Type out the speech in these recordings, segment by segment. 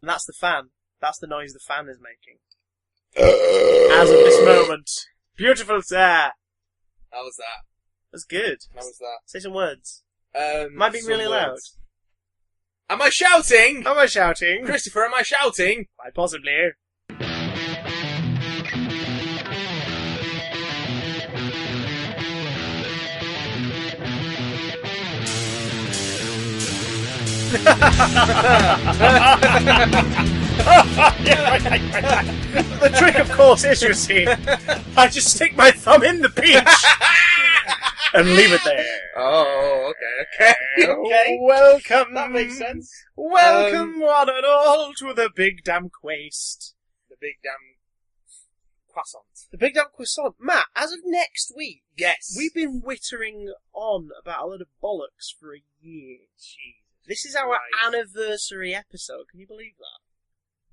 And that's the fan. That's the noise the fan is making. As of this moment. Beautiful, sir. How was that? That's good. How was that? Say some words. Am I being really loud? Am I shouting? Am I shouting? Christopher, am I shouting? Quite possibly. The trick, of course, is, you see, I just stick my thumb in the peach and leave it there. Oh, okay. Welcome. That makes sense. Welcome, one and all, to the Big Damn Quaist. The big damn croissant. The Big Damn Croissant. Matt, as of next week, Yes. we've been wittering on about a lot of bollocks for a year. Jesus. This is our anniversary episode. Can you believe that?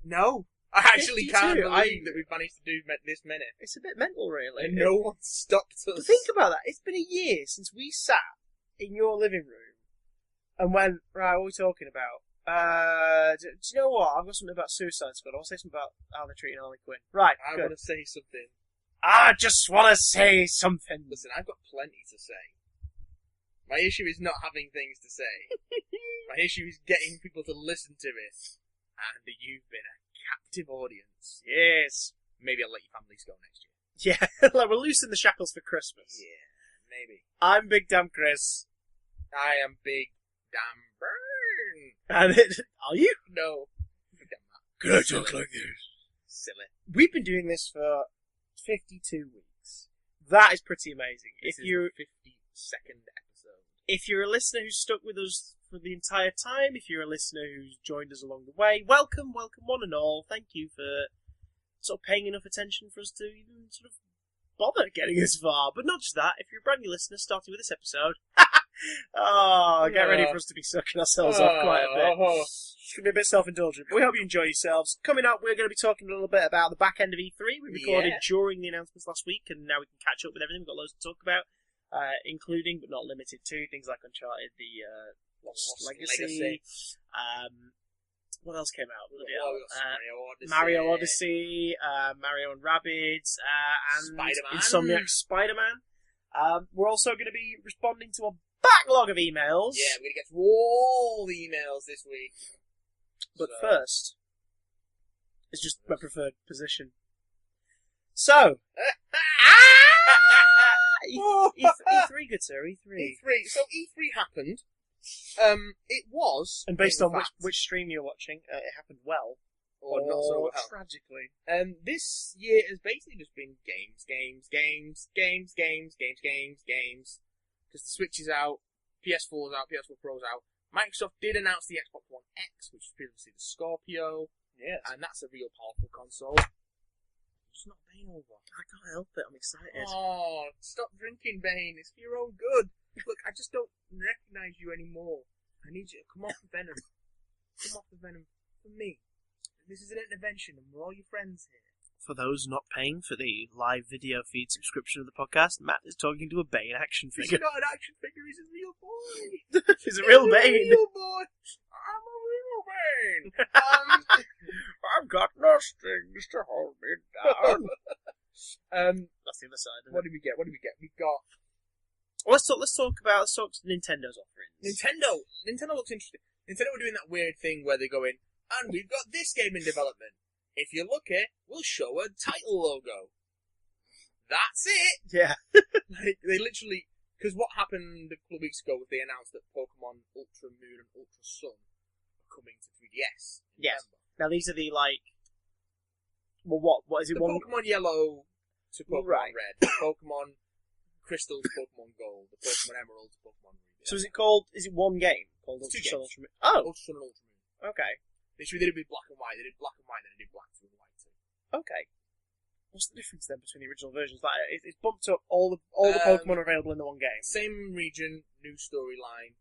No. I actually 52. can't believe that we've managed to do this many. It's a bit mental, really. And no one stopped us. But think about that. It's been a year since we sat in your living room and went, right, what are we talking about? Do you know what? I've got something about Suicide Squad. I want to say something about how they're treating Harley Quinn. Right, I want to say something. I just want to say something. Listen, I've got plenty to say. My issue is not having things to say. My issue is getting people to listen to it. And you've been a captive audience. Yes. Maybe I'll let your families go next year. Yeah, like we're loosing the shackles for Christmas. Yeah, maybe. I'm Big Damn Chris. I am Big Damn Burn. And are you? No. Big Damn Matt. Can I talk like this? Silly. We've been doing this for 52 weeks. That is pretty amazing. This is the 52nd episode. If you're a listener who's stuck with us for the entire time, if you're a listener who's joined us along the way, welcome one and all. Thank you for sort of paying enough attention for us to even sort of bother getting this far. But not just that, if you're a brand new listener starting with this episode, get ready for us to be sucking ourselves off quite a bit. It's going to be a bit self-indulgent, but we hope you enjoy yourselves. Coming up, we're going to be talking a little bit about the back end of E3. We recorded during the announcements last week, and now we can catch up with everything. We've got loads to talk about, including, but not limited to, things like Uncharted, the Lost Legacy. What else came out? Mario Odyssey, Mario and Rabbids, and Spider-Man. Insomniac Spider-Man. We're also going to be responding to a backlog of emails. Yeah, we're going to get through all the emails this week. But first, it's just my preferred position. So, E3, good sir, E3. E3. So E3 happened. It was, and based on which stream you're watching, it happened well, or not so well. Tragically. This year has basically just been games. Because the Switch is out, PS4 is out, PS4 Pro's out. Microsoft did announce the Xbox One X, which is previously the Scorpio. Yes. And that's a real powerful console. I'm just not Bane over. I can't help it, I'm excited. Oh, stop drinking, Bane. It's for your own good. Look, I just don't recognise you anymore. I need you to come off the Venom. Come off the Venom for me. This is an intervention and we're all your friends here. For those not paying for the live video feed subscription of the podcast, Matt is talking to a Bane action figure. He's not an action figure, he's a real boy. He's a real Bane. A real boy. I'm a real Bane. I've got no strings to hold me down. That's the other side. What did we get? We got. Well, let's talk Nintendo's offerings. Nintendo looks interesting. Nintendo were doing that weird thing where they go in, and we've got this game in development. If you're lucky, we'll show a title logo. That's it! Yeah. Like, they literally... Because what happened a couple of weeks ago was they announced that Pokemon Ultra Moon and Ultra Sun are coming to 3DS. Yes. Now these are the, like... Well, what is it? Pokemon Yellow to Pokemon Red. Pokemon Crystal to Pokemon Gold. The Pokemon Emerald to Pokemon Ruby. So is it one game? Called Ultra Sun, Ultra Moon? Oh! Ultra Sun and Ultra Moon. Okay. Literally, they did it with black and white. They did black and white, then they did black 2 and white 2. Okay. What's the difference then between the original versions? Like, it's bumped up all the Pokemon available in the one game. Same region, new storyline,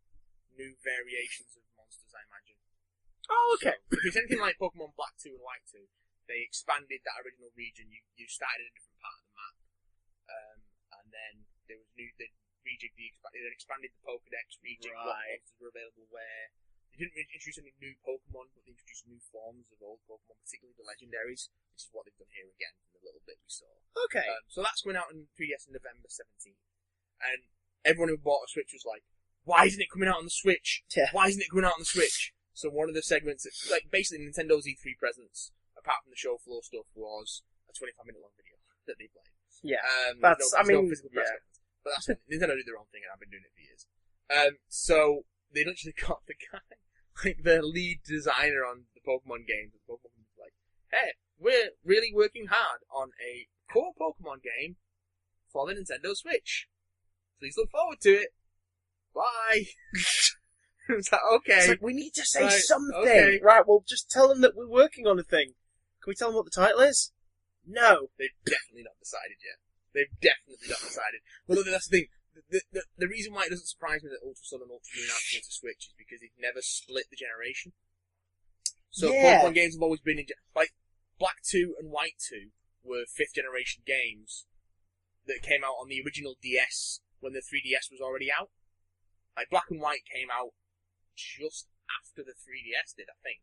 new variations of monsters, I imagine. Oh, okay. So, if it's anything like Pokemon Black 2 and White 2, they expanded that original region. You started in a different part of the map, and then there was they expanded the Pokedex rejig. What monsters were available where? They didn't really introduce any new Pokemon, but they introduced new forms of old Pokemon, particularly the legendaries, which is what they've done here again in the little bit we saw. Okay. So that's coming out on 3DS in November 17th. And everyone who bought a Switch was like, why isn't it coming out on the Switch? Yeah. Why isn't it coming out on the Switch? So one of the segments, like basically Nintendo's E3 presents, apart from the show floor stuff, was a 25-minute long video that they played. Yeah. There's no physical press conference. But that's Nintendo do their own thing, and I've been doing it for years. So they literally got the guy, like the lead designer on the Pokemon games, like, hey, we're really working hard on a core Pokemon game for the Nintendo Switch. Please look forward to it. Bye. It's like, okay. It's like, we need to say something. Okay. Right, well, just tell them that we're working on a thing. Can we tell them what the title is? No. They've definitely not decided yet. Well, that's the thing. The reason why it doesn't surprise me that Ultra Sun and Ultra Moon aren't coming to Switch is because they've never split the generation. So Pokemon games have always been like Black 2 and White 2 were 5th generation games that came out on the original DS when the 3DS was already out. Like Black and White came out just after the 3DS did, I think.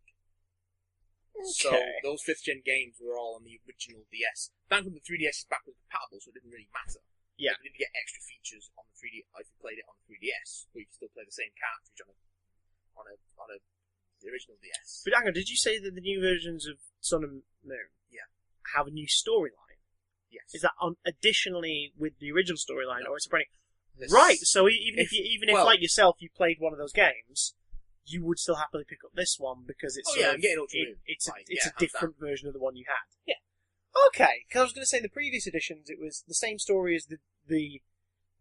Okay. So those 5th gen games were all on the original DS. Thankfully the 3DS is backwards compatible, so it didn't really matter. Yeah. You didn't get extra features on the 3D if you played it on the 3DS, but you can still play the same cartridge on the original DS. But hang on, did you say that the new versions of Sun and Moon have a new storyline? Yes. Is that additionally with the original storyline, or is it running? This- Right. So even if well- like yourself, you played one of those games, you would still happily pick up this one because it's I'm getting Ultra Moon. it's Like, a hands different version of the one you had. Yeah. Okay, because I was going to say in the previous editions it was the same story as the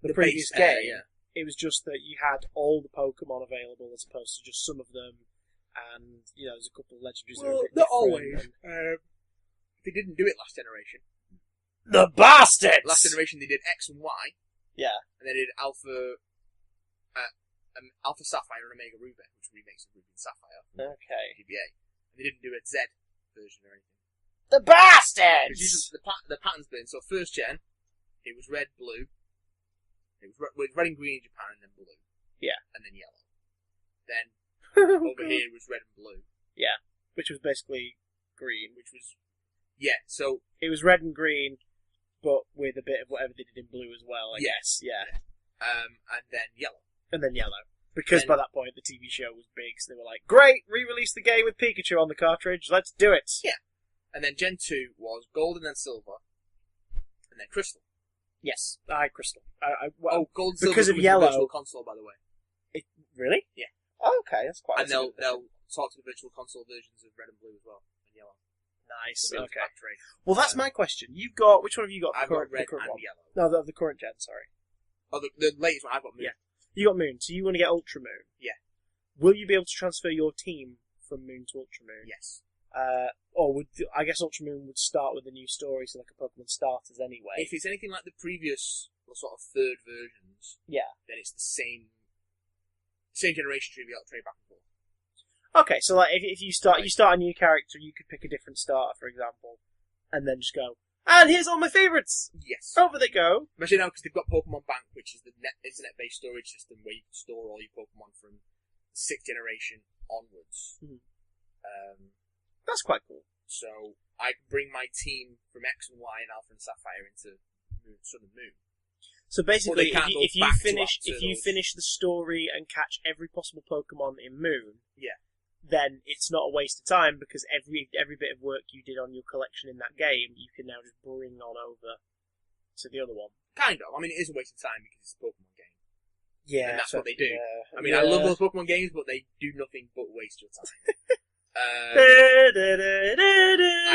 previous base pair, game. yeah. It was just that you had all the Pokemon available as opposed to just some of them, and there's a couple of legendaries. that are a Well, bit not different, always. and- They didn't do it last generation. The bastards! Last generation they did X and Y, Yeah. and they did Alpha Sapphire and Omega Ruby, which remakes of Ruby and Sapphire from Okay. GBA. And they didn't do a Z version or anything. The Because bastards! usually the pattern's been, so first gen, it was red, blue. It was red and green in Japan, and then blue. Yeah. And then yellow. Then, over here, it was red and blue. Yeah. Which was basically green. Which was, so, It was red and green, but with a bit of whatever they did in blue as well, I Yeah. guess. Yeah. and then yellow. And then yellow. Because Then- by that point the TV show was big, so they were like, great, re-release the game with Pikachu on the cartridge, let's do it. Yeah. And then Gen 2 was gold and then silver, and then crystal. Yes, I had Crystal. Gold and because silver of was yellow- the virtual console, by the way. Really? Yeah. Oh, okay, that's quite And they'll talk to the virtual console versions of red and blue as well, and yellow. Nice, So okay. back trade. Well, that's my question. Which one have you got? I've the got current, red the current and one? yellow. No, the current gen, sorry. Oh, the latest one, I've got Moon. Yeah. You got Moon, so you want to get Ultra Moon. Yeah. Will you be able to transfer your team from Moon to Ultra Moon? Yes. Or I guess Ultra Moon would start with a new story, so like a Pokemon Starters anyway. If it's anything like the previous, sort of third versions, Yeah. then it's the same generation tree we got to trade back and forth. Okay, so like if you start a new character, you could pick a different starter, for example, and then just go, and here's all my favourites! Yes. Over they go! Especially now because they've got Pokemon Bank, which is the internet-based storage system where you can store all your Pokemon from the 6th generation onwards. Mhm. Um, That's quite cool. so I can bring my team from X and Y and Alpha and Sapphire into Sun and Moon. So basically, Well, they can't go if you back to finish up to if you those- finish the story and catch every possible Pokemon in Moon, Yeah. then it's not a waste of time because every bit of work you did on your collection in that game, you can now just bring on over to the other one. Kind of. I mean, it is a waste of time because it's a Pokemon game. Yeah, And that's what they do. Yeah, I mean, I love those Pokemon games, but they do nothing but waste your time. I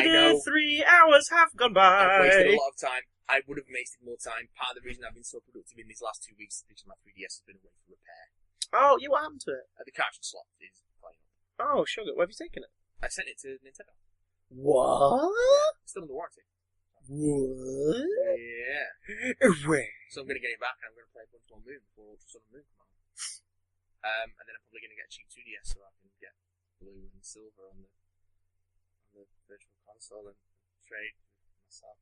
know. 3 hours have gone by. I've wasted a lot of time. I would have wasted more time. Part of the reason I've been so productive in these last 2 weeks is because my 3DS has been away for repair. Oh, what happened to it? The cartridge slot is playing. Oh, sugar. Where have you taken it? I sent it to Nintendo. What? It's still under warranty. What? Yeah. Where? So I'm going to get it back and I'm going to play a bunch more Moon before Ultra Sun and Moon come out. And then I'm probably going to get a cheap 2DS so I can get blue and silver on the virtual console and trade myself.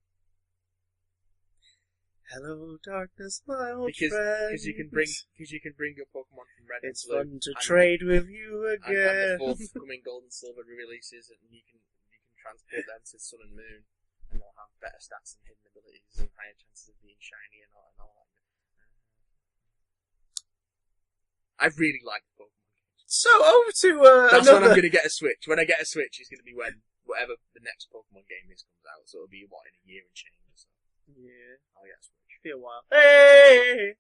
Hello, darkness, my old Because friend. you can bring your Pokemon from Red It's and Blue. fun to trade with you And again. the forthcoming Gold and Silver releases, and you can transport them to Sun and Moon, and they'll have better stats and hidden abilities and higher chances of being shiny and all that. I really like Pokemon games. So over to That's another. when I'm going to get a Switch. When I get a Switch, it's going to be when whatever the next Pokemon game is comes out. So it'll be in a year and change or so. Yeah, I'll get a Switch. be a while. Hey.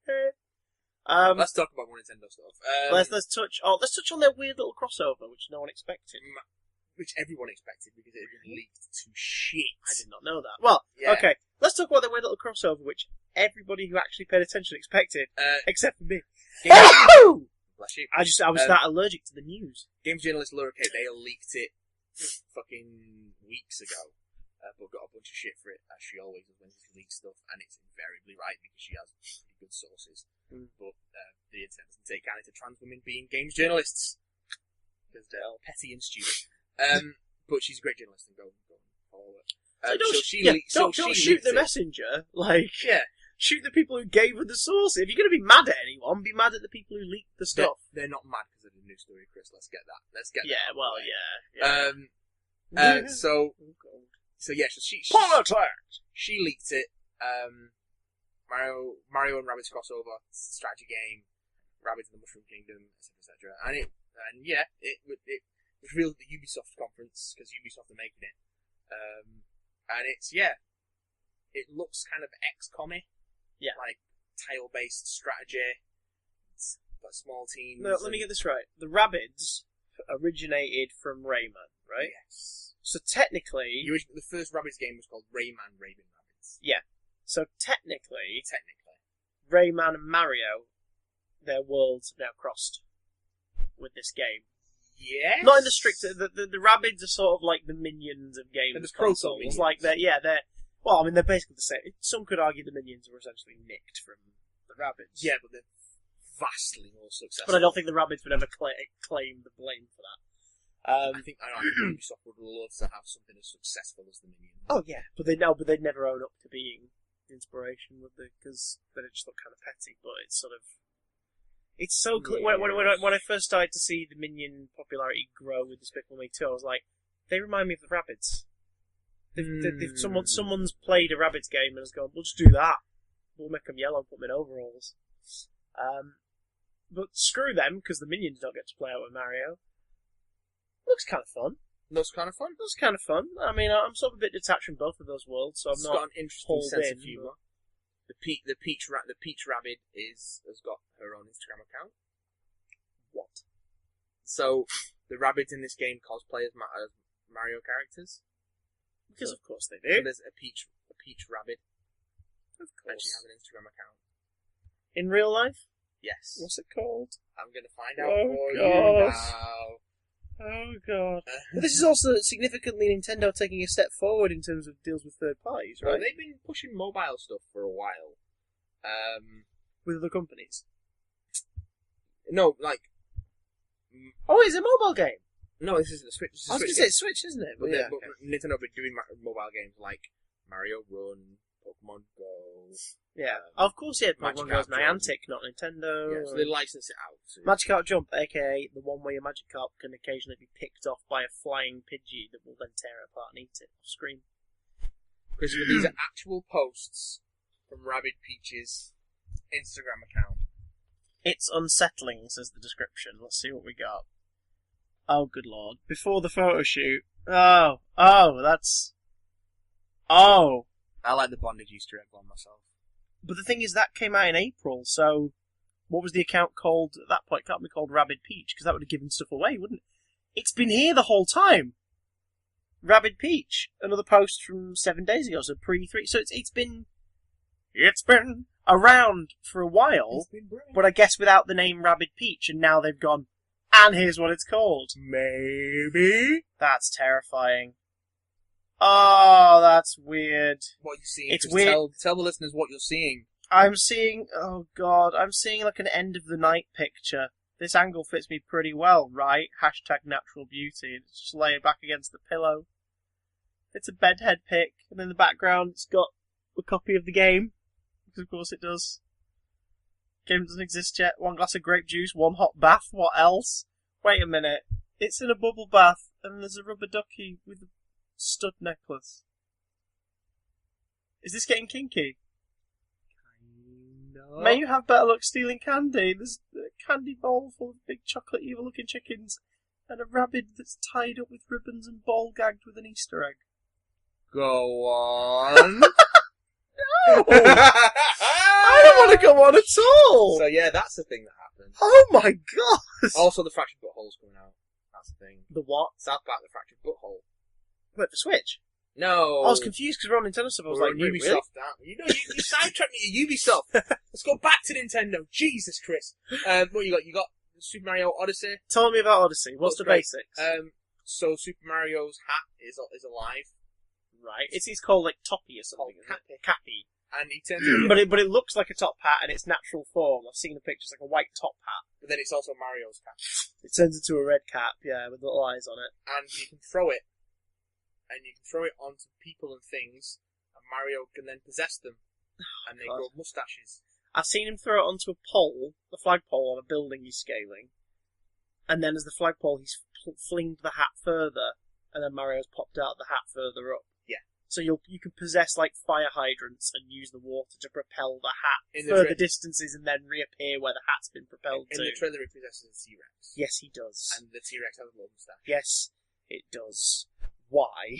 Let's talk about more Nintendo stuff. Let's touch on their weird little crossover, which no one expected. Which everyone expected because it had been leaked to shit. I did not know that. Well, Yeah. okay, let's talk about their weird little crossover, which everybody who actually paid attention expected, except for me. Bless you. I was that allergic to the news. Games journalist Laura Kate Dale leaked it fucking weeks ago, but got a bunch of shit for it, as she always does when she leaks stuff, and it's invariably right because she has pretty good sources. But the internet doesn't take kindly to trans women being games journalists because they're all petty and stupid. But she's a great journalist and go follow her. Don't shoot the messenger. Shoot the people who gave her the source. If you're going to be mad at anyone, be mad at the people who leaked the stuff. They're not mad because of the news story, Chris. Let's get that. So Politics! she leaked it. Mario and Rabbids crossover strategy game, Rabbids in the Mushroom Kingdom, etc. And it was revealed at the Ubisoft conference because Ubisoft are making it. And it looks kind of XCOM-y. Yeah. Like tile-based strategy. It's got small teams. No, let me get this right. The Rabbids originated from Rayman, right? Yes. So technically... The first Rabbids game was called Rayman Rabid Rabbids. Yeah. So technically, Rayman and Mario, their worlds have now crossed with this game. Yes. Not in the strict... The Rabbids are sort of like the minions of games. They're the proto minions. Well, I mean, they're basically the same. Some could argue the minions were essentially nicked from the Rabbids. Yeah, but they're vastly more successful. But I don't think the Rabbids would ever claim the blame for that. I think Ubisoft would love to have something as successful as the minions. Oh yeah, but they'd never own up to being inspiration, would they? Because then it just look kind of petty. But it's sort of, it's so clear. When I first started to see the minion popularity grow with Despicable Me 2, I was like, they remind me of the Rabbids. Someone's played a Rabbids game and has gone, we'll just do that. We'll make them yellow and put them in overalls. But screw them, because the minions don't get to play out with Mario. Looks kind of fun. Looks kind of fun. I mean, I'm sort of a bit detached from both of those worlds, so I'm It's not got an interesting sense of in, humour. The Peach Rabbid has got her own Instagram account. What? So the Rabbids in this game cosplay as Mario characters. Because of course they So do. there's a Peach Rabbid. Of And she course. has an Instagram account. In real life? Yes. What's it called? I'm going to find out Oh, for God. you now. Oh god. But this is also significantly Nintendo taking a step forward in terms of deals with third parties, right? Well, they've been pushing mobile stuff for a while. With other companies. No, like... Oh, it's a mobile game. No, this is the Switch. I was going to say it's Switch, isn't it? But, Yeah, but Nintendo have been doing mobile games like Mario Run, Pokemon Go. Yeah. Of course, yeah. Magic Pokemon Go's Jump. Niantic, not Nintendo. Yeah, so they license it out. So Magikarp Jump, aka the one where your Magikarp can occasionally be picked off by a flying Pidgey that will then tear it apart and eat it off screen. Christopher, these are actual posts from Rabbid Peach's Instagram account. It's unsettling, says the description. Let's see what we got. Oh, good lord. Before the photo shoot. Oh, that's... Oh. I like the bondage Easter egg one myself. But the thing is, that came out in April, so what was the account called at that point? It can't be called Rabid Peach, because that would have given stuff away, wouldn't it? It's been here the whole time. Rabid Peach. Another post from 7 days ago, so pre-3. So it's been around for a while, but I guess without the name Rabid Peach, and now they've gone, and here's what it's called. Maybe. That's terrifying. Oh, that's weird. What you seeing? It's Just weird. Tell the listeners what you're seeing. I'm seeing like an end of the night picture. This angle fits me pretty well, right? Hashtag natural beauty. It's just laying back against the pillow. It's a bedhead pic, and in the background it's got a copy of the game. because of course it does. Game doesn't exist yet. 1 glass of grape juice, 1 hot bath. What else? Wait a minute. It's in a bubble bath, and there's a rubber ducky with a stud necklace. Is this getting kinky? No. May you have better luck stealing candy. There's a candy bowl full of big chocolate evil-looking chickens, and a rabbit that's tied up with ribbons and ball-gagged with an Easter egg. Go on. No! I don't want to go on at all! So yeah, that's the thing that happened. Oh my god! Also, the Fractured Butthole's coming out. That's the thing. The what? South Park, the Fractured Butthole. Wait, for Switch? No. I was confused because we're on Nintendo stuff. I was We're like, on really? Ubisoft. You know, you sidetracked me to Ubisoft. Let's go back to Nintendo. Jesus, Chris. What you got? You got Super Mario Odyssey. Tell me about Odyssey. What's the great. basics? So Super Mario's hat is alive. Right. It's called like Toppy or something, isn't it? Cappy. And he turns into but it looks like a top hat in its natural form. I've seen the pictures, like a white top hat. But then it's also Mario's cap. It turns into a red cap, yeah, with little eyes on it. And you can throw it. And you can throw it onto people and things. And Mario can then possess them. And they grow mustaches. I've seen him throw it onto a pole, the flagpole on a building he's scaling. And then as the flagpole, he's flinged the hat further. And then Mario's popped out the hat further up. So you can possess like fire hydrants and use the water to propel the hat further distances and then reappear where the hat's been propelled to. In the trailer it possesses a T-Rex. Yes, he does. And the T-Rex has a little moustache. Yes, it does. Why?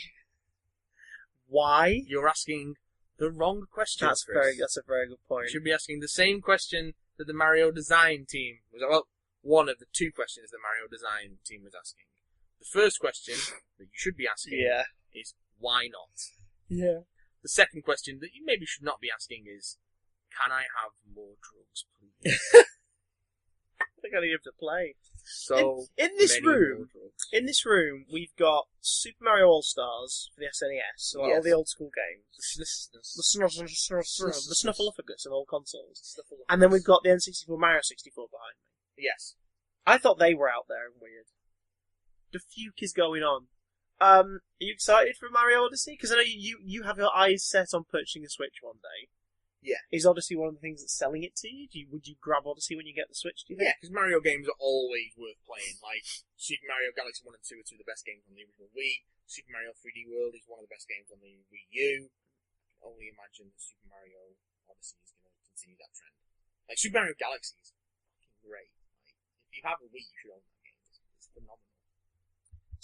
Why? You're asking the wrong question, That's a very good point. You should be asking the same question that the Mario design team was. Well, one of the 2 questions the Mario design team was asking. The first question that you should be asking is, why not? Yeah. The second question that you maybe should not be asking is, can I have more drugs, please? I think I need him to play. So in this room, we've got Super Mario All Stars for the SNES, so all the old school games, the Snuffleupagus of all consoles, and then we've got the N64 Mario 64 behind me. Yes. I thought they were out there and weird. The fuke is going on. Are you excited for Mario Odyssey? Because I know you have your eyes set on purchasing a Switch one day. Yeah. Is Odyssey one of the things that's selling it to you? Would you grab Odyssey when you get the Switch, do you think? Yeah, because Mario games are always worth playing. Like, Super Mario Galaxy 1 and 2 are 2 of the best games on the original Wii. Super Mario 3D World is one of the best games on the Wii U. I can only imagine that Super Mario Odyssey is going to continue that trend. Like, Super Mario Galaxy is fucking great. Like, if you have a Wii, you should own that game. It's phenomenal.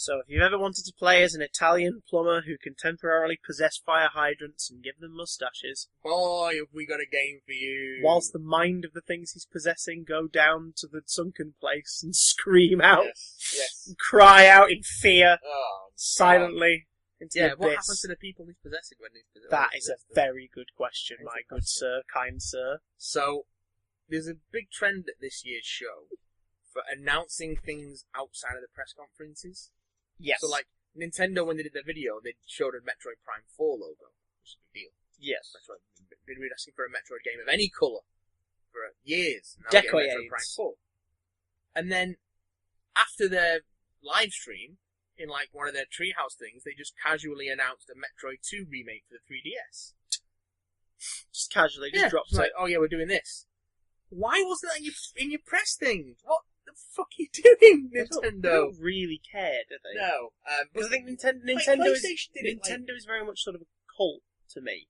So, if you've ever wanted to play as an Italian plumber who can temporarily possess fire hydrants and give them mustaches, boy, have we got a game for you. Whilst the mind of the things he's possessing go down to the sunken place and scream out, and cry out in fear, silently into the abyss. What happens to the people he's possessing when he's possessing? That is a very good question, my good sir, kind sir. So, there's a big trend at this year's show for announcing things outside of the press conferences. Yes. So, like, Nintendo, when they did their video, they showed a Metroid Prime 4 logo, which is a big deal. Yes. Metroid, they've been asking for a Metroid game of any colour for years. Now Decades. Metroid Prime 4. And then, after their live stream, in like one of their treehouse things, they just casually announced a Metroid 2 remake for the 3DS. Just casually, dropped it. Like, oh yeah, we're doing this. Why wasn't that in your press thing? What the fuck are you doing, Nintendo? They don't really care, do they? No. Because I think Nintendo is very much sort of a cult to me.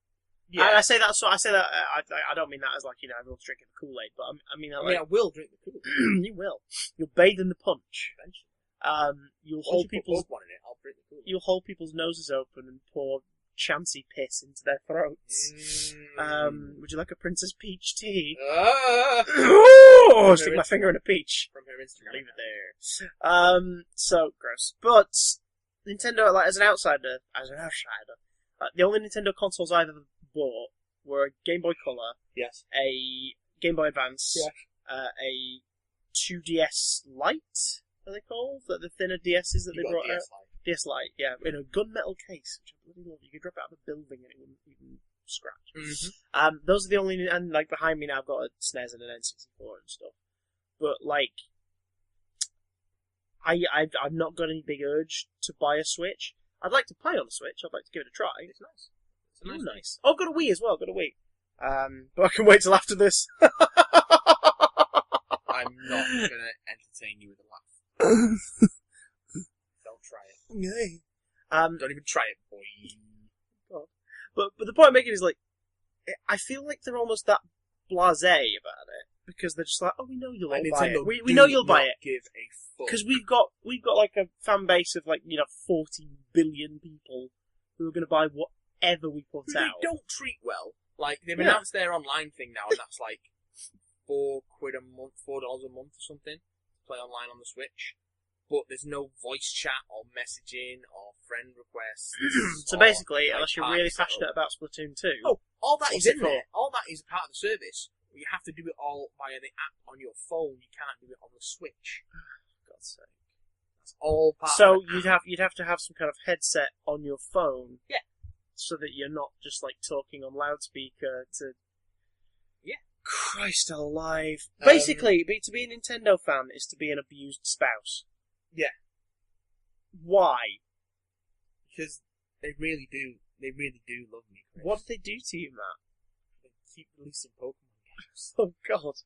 Yeah. And I say that. I don't mean that as like, you know, everyone's drinking the Kool-Aid, but I mean that. I will drink the Kool-Aid. You will. You'll bathe in the punch. Eventually. You'll drink the Kool-Aid. You'll hold people's noses open and pour chancy piss into their throats. Would you like a Princess Peach tea? Stick my finger in a peach. From her Instagram. Leave it there. So gross. But Nintendo, like as an outsider, the only Nintendo consoles I've ever bought were a Game Boy Color, yes, a Game Boy Advance, yes, a 2DS Lite. Are they called? The thinner DSs that they brought out. DS Lite, yeah, in a gunmetal case, which I bloody love. You could drop it out of a building and it wouldn't even scratch. Mm-hmm. Those are the only, and like behind me now I've got a SNES and an N64 and stuff. But like, I've not got any big urge to buy a Switch. I'd like to play on a Switch. I'd like to give it a try. It's nice. It's nice. Oh, I've got a Wii as well. I've got a Wii. But I can wait till after this. I'm not going to entertain you with a laugh. Don't try it. Yay. Don't even try it, boy. God. But the point I'm making is, like, I feel like they're almost that blasé about it. Because they're just like, oh, we know you'll all buy it. We know you'll buy it. Give a fuck. Because we've got like a fan base of like 40 billion people who are going to buy whatever we put out. They don't treat well. Like they've announced their online thing now, and that's like £4 a month, $4 a month or something to play online on the Switch. But there's no voice chat or messaging or friend requests. So basically, unless you're really passionate about Splatoon 2, all that is in for? there. All that is part of the service. You have to do it all via the app on your phone. You can't do it on the Switch. For God's sake. That's all part So of the you'd have to have some kind of headset on your phone. Yeah. So that you're not just like talking on loudspeaker to. Yeah. Christ alive. Basically, to be a Nintendo fan is to be an abused spouse. Yeah. Why? Because they really do love me, Chris. What did they do to you, Matt? They keep releasing Pokemon games. Oh God.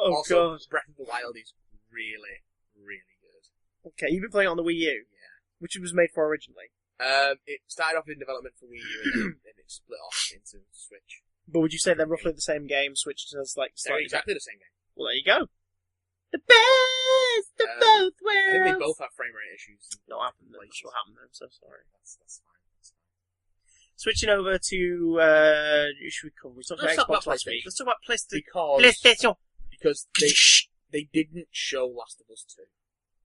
Also, God. Breath of the Wild is really, really good. Okay, you've been playing it on the Wii U? Yeah. Which it was made for originally. It started off in development for Wii U and then it split off into Switch. But would you say they're roughly the same game, switched as like They're slightly exactly the same game. Well, there you go. The best of both I worlds. think they both have frame rate issues. Not happened. That's what happened. I'm so sorry. That's fine. That's fine. Switching over to should we cover? We talked Let's about talk Xbox about last week. PlayStation. Let's talk about PlayStation. Because PlayStation. they didn't show Last of Us 2.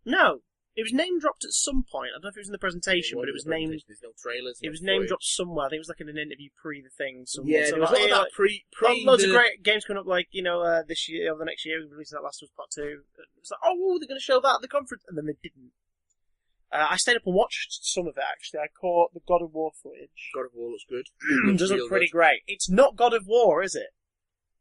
No, it was name dropped at some point. I don't know if it was in the presentation, but it was named. There's no trailers. It was name dropped somewhere. I think it was like in an interview pre the thing. Somewhere. Yeah, there was a lot of that pre loads of great games coming up. Like this year or the next year, we're releasing that Last of Us Part 2. It's like, oh, they're going to show that at the conference, and then they didn't. I stayed up and watched some of it. Actually, I caught the God of War footage. God of War looks good. It does look pretty great. It's not God of War, is it?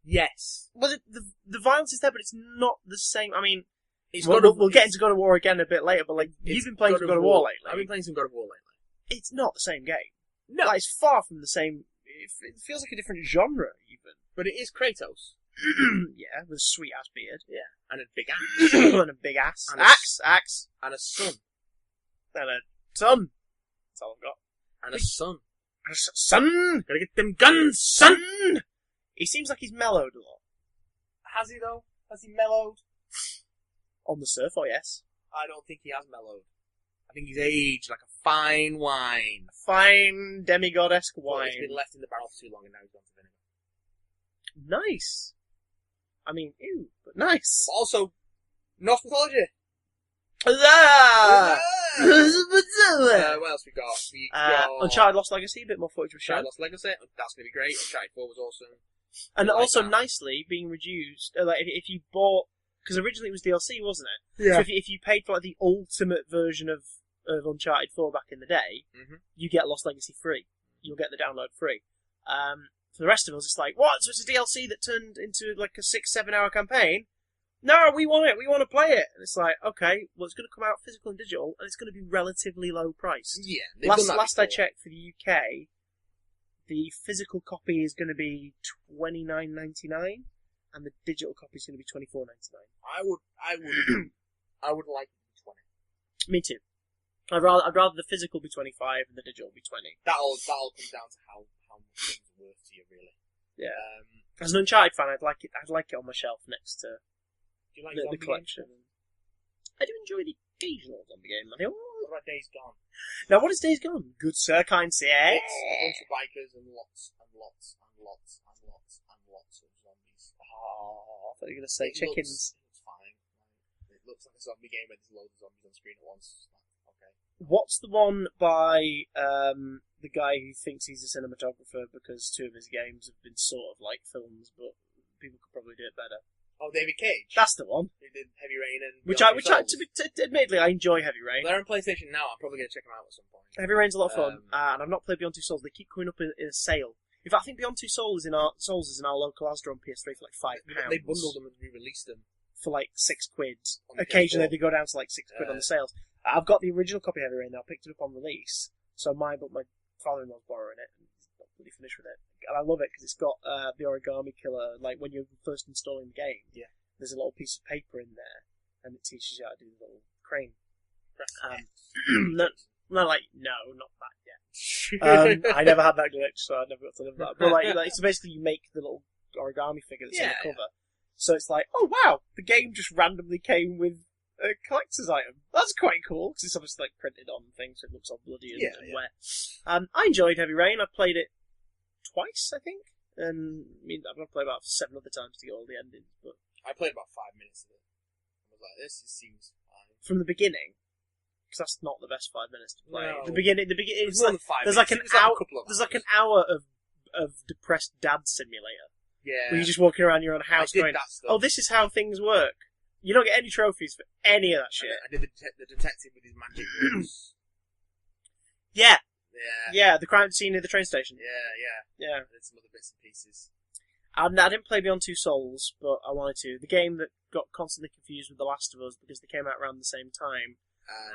Yes. Well, the violence is there, but it's not the same. I mean, It's we'll get into God of War again a bit later, but like you've been playing some God of War lately. I've been playing some God of War lately. It's not the same game. No. Like, it's far from the same. It feels like a different genre, even. But it is Kratos. Yeah, with a sweet ass beard. Yeah. And a big axe. And a big ass. And axe. And a son. And a son. That's all I've got. And a son. Son! Gotta get them guns, son! He seems like he's mellowed a lot. Has he though? Has he mellowed? On the surf, oh yes. I don't think he has mellowed. I think he's aged like a fine wine. Fine demigod-esque wine. He's been left in the barrel for too long and now he's gone to vinegar. Nice. I mean, ew, but nice. But also, Norse mythology. Huzzah! What else we got? We got Uncharted Lost Legacy, a bit more footage was shown. Uncharted Lost Legacy. That's going to be great. Uncharted 4 was awesome. And like also that. nicely being reduced. Like if you bought, because originally it was DLC, wasn't it? Yeah. So if you paid for like the ultimate version of Uncharted 4 back in the day, you get Lost Legacy free. You'll get the download free. For the rest of us, it's like, what? So it's a DLC that turned into like a 6-7 hour campaign? No, we want it. We want to play it. And it's like, okay, well, it's going to come out physical and digital, and it's going to be relatively low priced. Yeah. Last I checked for the UK, the physical copy is going to be $29.99, and the digital copy is going to be $24.99. I would like it to be 20. Me too. I'd rather the physical be 25 and the digital be 20. That'll come down to how much things are worth to you, really. Yeah. As an Uncharted fan, I'd like it on my shelf next to Do you like the zombie collection. games? I do enjoy the occasional zombie game. I think, What about Days Gone? now, what is Days Gone? Good sir, kind sir. It's a bunch of bikers and lots and lots and lots and lots and lots of zombies. Oh, I thought you were going to say It chickens. looks fine. It looks like a zombie game where there's loads of zombies on screen at once. Okay. What's the one by the guy who thinks he's a cinematographer because two of his games have been sort of like films, but people could probably do it better? Oh, David Cage. That's the one. Who did Heavy Rain and Admittedly, I enjoy Heavy Rain. They're on PlayStation now. I'm probably going to check them out at some point. Heavy Rain's a lot of fun, and I've not played Beyond Two Souls. They keep coming up in a sale. In fact, I think Beyond Two Souls is in our local Asda on PS3 for like £5. They bundled them and re-released them for like £6. On the Occasionally, PS4. they go down to like £6 on the sales. I've got the original copy of Heavy Rain now. I picked it up on release, so my father-in-law's borrowing it. And he's not really finished with it. and I love it because it's got the origami killer. Like when you're first installing the game, there's a little piece of paper in there, and it teaches you how to do the little crane. No, not that yet. I never had that glitch, so I never got to live that. But like so basically, you make the little origami figure that's in the cover. So it's like, oh wow, the game just randomly came with a collector's item. That's quite cool, because it's obviously like printed on things, so it looks all bloody and wet. I enjoyed Heavy Rain. I played it twice, I think, and I mean, I'm going to play about 7 other times to get all the endings. But I played about 5 minutes of it. I was like, this seems fine. From the beginning, because that's not the best 5 minutes to play. No. The beginning, it's more like, than 5 there's minutes. like an It was hour. a couple of There's like an hour of depressed dad simulator. Yeah. Where you're just walking around your own house I did going, that stuff. oh, this is how things work. You don't get any trophies for any of that shit. I did the detective with his magic boots. Yeah. Yeah. Yeah, the crime scene near the train station. Yeah. Yeah. I did some other bits and pieces. I didn't play Beyond Two Souls, but I wanted to. The game that got constantly confused with The Last of Us because they came out around the same time.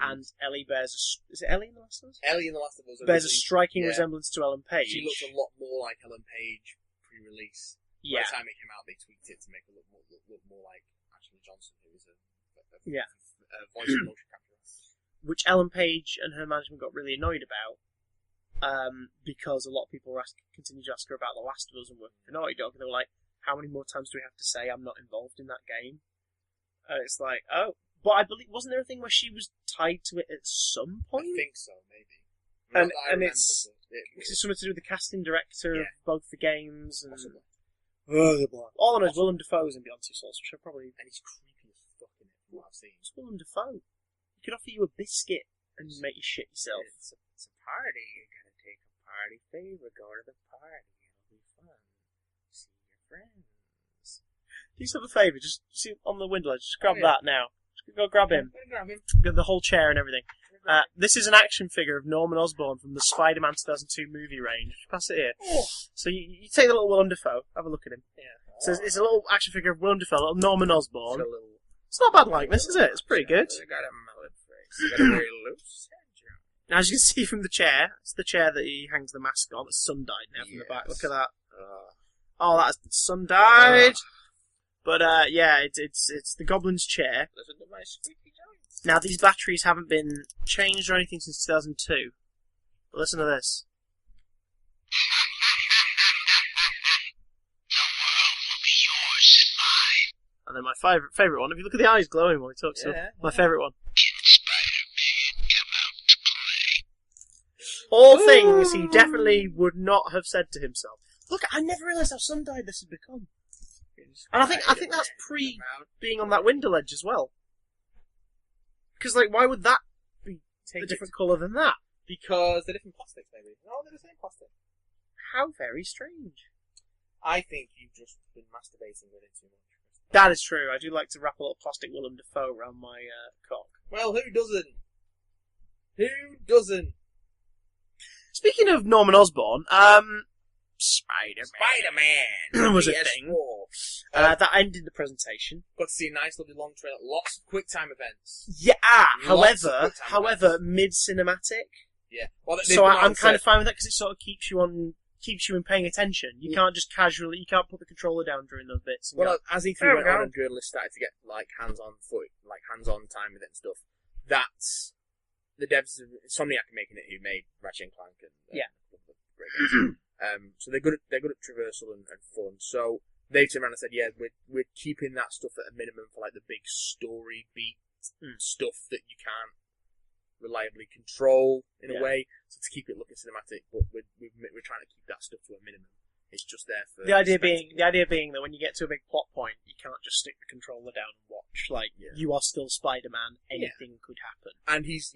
And Ellie bears is it Ellie in The Last of Us? Ellie in The Last of Us bears a striking resemblance to Ellen Page. She looks a lot more like Ellen Page pre-release. Yeah. By the time it came out, they tweaked it to make it look more like Ashley Johnson, who is a voice and motion capture. Which Ellen Page and her management got really annoyed about, because a lot of people continued to ask her about The Last of Us and working for Naughty Dog, and they were like, how many more times do we have to say I'm not involved in that game? And it's like, oh. But I believe, wasn't there a thing where she was tied to it at some point? I think so, maybe. And it's something to do with the casting director of both the games. And all I know is Willem Dafoe's in Beyond Two Souls, which I probably... And he's creepy as fuck in it, from what I've seen. It's Willem Dafoe. He could offer you a biscuit and make you shit yourself. It's a party. You're going to take a party favor, go to the party. It'll be fun. See your friends. Do yourself a favour, just see on the window ledge, just grab that now. Just go grab him. Grab him. Get the whole chair and everything. This is an action figure of Norman Osborn from the Spider-Man 2002 movie range. Pass it here. Oh. So you take the little Willem Dafoe, have a look at him. Yeah. So it's a little action figure of Willem Dafoe, little Norman Osborn. It's not a bad likeness, is it? It's pretty good. They got a mullet face. They got a very loose head. Now, as you can see from the chair, it's the chair that he hangs the mask on. The sun died now from the back. Look at that. Oh, that's the sun died. But it's the Goblin's chair. Listen to my squeaky joints. Now, these batteries haven't been changed or anything since 2002. But listen to this. And then my favourite one, if you look at the eyes glowing while he talks, my favourite one. All things he definitely would not have said to himself. Look, I never realised how sun-dyed this had become. And I think that's pre being on that window ledge as well. Because, like, why would that be a different colour than that? Because they're different plastics, maybe. No, they're the same plastic. How very strange. I think you've just been masturbating with it too much. That is true. I do like to wrap a little plastic Willem Dafoe around my cock. Well, who doesn't? Who doesn't? Speaking of Norman Osborn, Spider-Man was a thing. That ended the presentation. Got to see a nice, lovely long trailer. Lots of QuickTime events. Yeah. However, mid-cinematic. Yeah. Well, so I'm kind of fine with that because it sort of keeps you in paying attention. You can't just casually, you can't put the controller down during those bits. Well, as E3 went on and journalists started to get hands-on time with it and stuff, that's the devs of Insomniac making it, who made Ratchet and Clank and great games. So they're good at traversal and fun. So they turned around and said, we're keeping that stuff at a minimum for like the big story beat stuff that you can't reliably control in a way, so to keep it looking cinematic, but we're trying to keep that stuff to a minimum. It's just there for the idea being that when you get to a big plot point, you can't just stick the controller down and watch. Like you are still Spider-Man. Anything could happen. And he's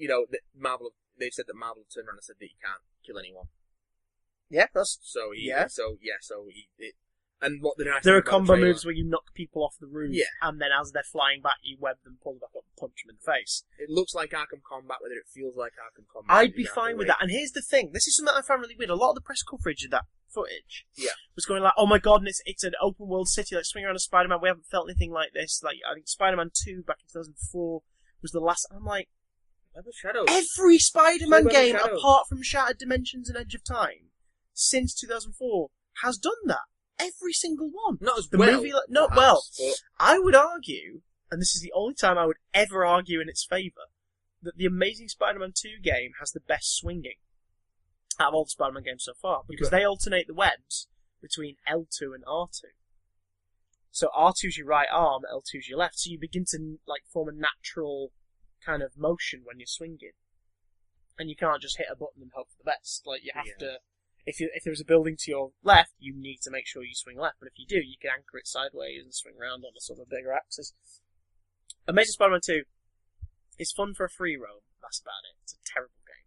Marvel. They've said that Marvel turned around and said that he can't kill anyone. Yeah, that's and what the nice there are combo moves where you knock people off the roof, Yeah. and then as they're flying back, you web them, pull them back up, and punch them in the face. It looks like Arkham Combat, whether it feels like Arkham Combat. I'd be fine with that. And here's the thing: this is something I found really weird. A lot of the press coverage of that footage, was going like, "Oh my god, and it's an open world city, like swinging around a Spider-Man. We haven't felt anything like this. Like I think Spider-Man 2 back in 2004 was the last." I'm like, every Spider-Man game apart from Shattered Dimensions and Edge of Time since 2004 has done that. Every single one. Not as The well. movie, not perhaps, well. but I would argue, and this is the only time I would ever argue in its favour, that the Amazing Spider-Man 2 game has the best swinging out of all the Spider-Man games so far, because they alternate the webs between L2 and R2. So R2's your right arm, L2's your left, so you begin to form a natural kind of motion when you're swinging. And you can't just hit a button and hope for the best. You have to... If there's a building to your left, you need to make sure you swing left. But if you do, you can anchor it sideways and swing around on a sort of bigger axis. Amazing Spider-Man 2 is fun for a free roam. That's about it. It's a terrible game.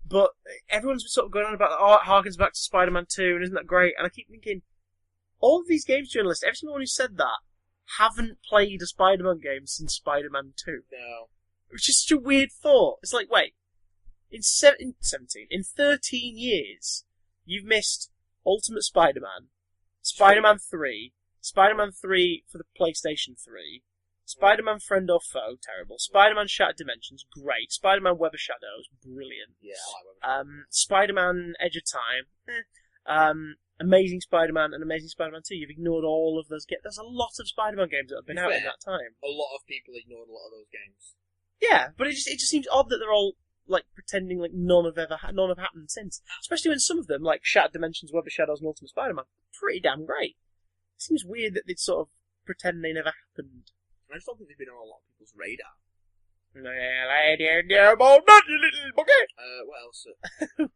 But everyone's been sort of going on about, it harkens back to Spider-Man 2, and isn't that great? And I keep thinking, all of these games journalists, every single one who said that, haven't played a Spider-Man game since Spider-Man 2. no. Which is such a weird thought. It's like, wait, in 13 years, you've missed Ultimate Spider-Man, Spider-Man 3, Spider-Man 3 for the PlayStation 3, Spider-Man Friend or Foe, terrible, Spider-Man Shattered Dimensions, great, Spider-Man Web of Shadows, brilliant, Yeah, I like Web of Shadows. Spider-Man Edge of Time, Amazing Spider-Man and Amazing Spider-Man 2, you've ignored all of those games. There's a lot of Spider-Man games that have been out in that time. A lot of people ignored a lot of those games. Yeah, but it just seems odd that they're all pretending none have happened since. Especially when some of them, like Shattered Dimensions, Web of Shadows, and Ultimate Spider-Man, pretty damn great. It seems weird that they'd sort of pretend they never happened. I just don't think they've been on a lot of people's radar. Well, I didn't know about that, you little bucket! What else?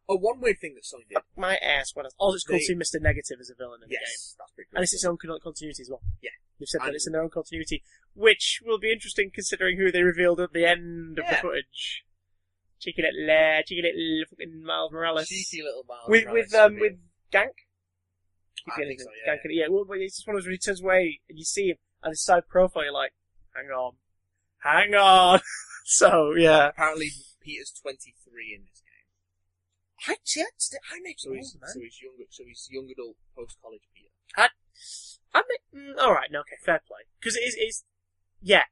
One weird thing that Sony did. Fuck my ass. What else? Oh, it's cool seeing Mr. Negative as a villain in the game. Yes, that's pretty cool. And it's its own continuity as well. Yeah. They've said that it's in their own continuity, which will be interesting considering who they revealed at the end of the footage. Cheeky little fucking Miles Morales. Cheeky little Miles Morales. With Gank? I think so, yeah. Gank, yeah. Well, it's just one of those where he turns away and you see him, and his side profile, you're like, hang on. So, yeah. Apparently, Peter's 23 in this game. I make So he's young adult post-college Peter. Alright, okay, fair play. Because it is, yeah,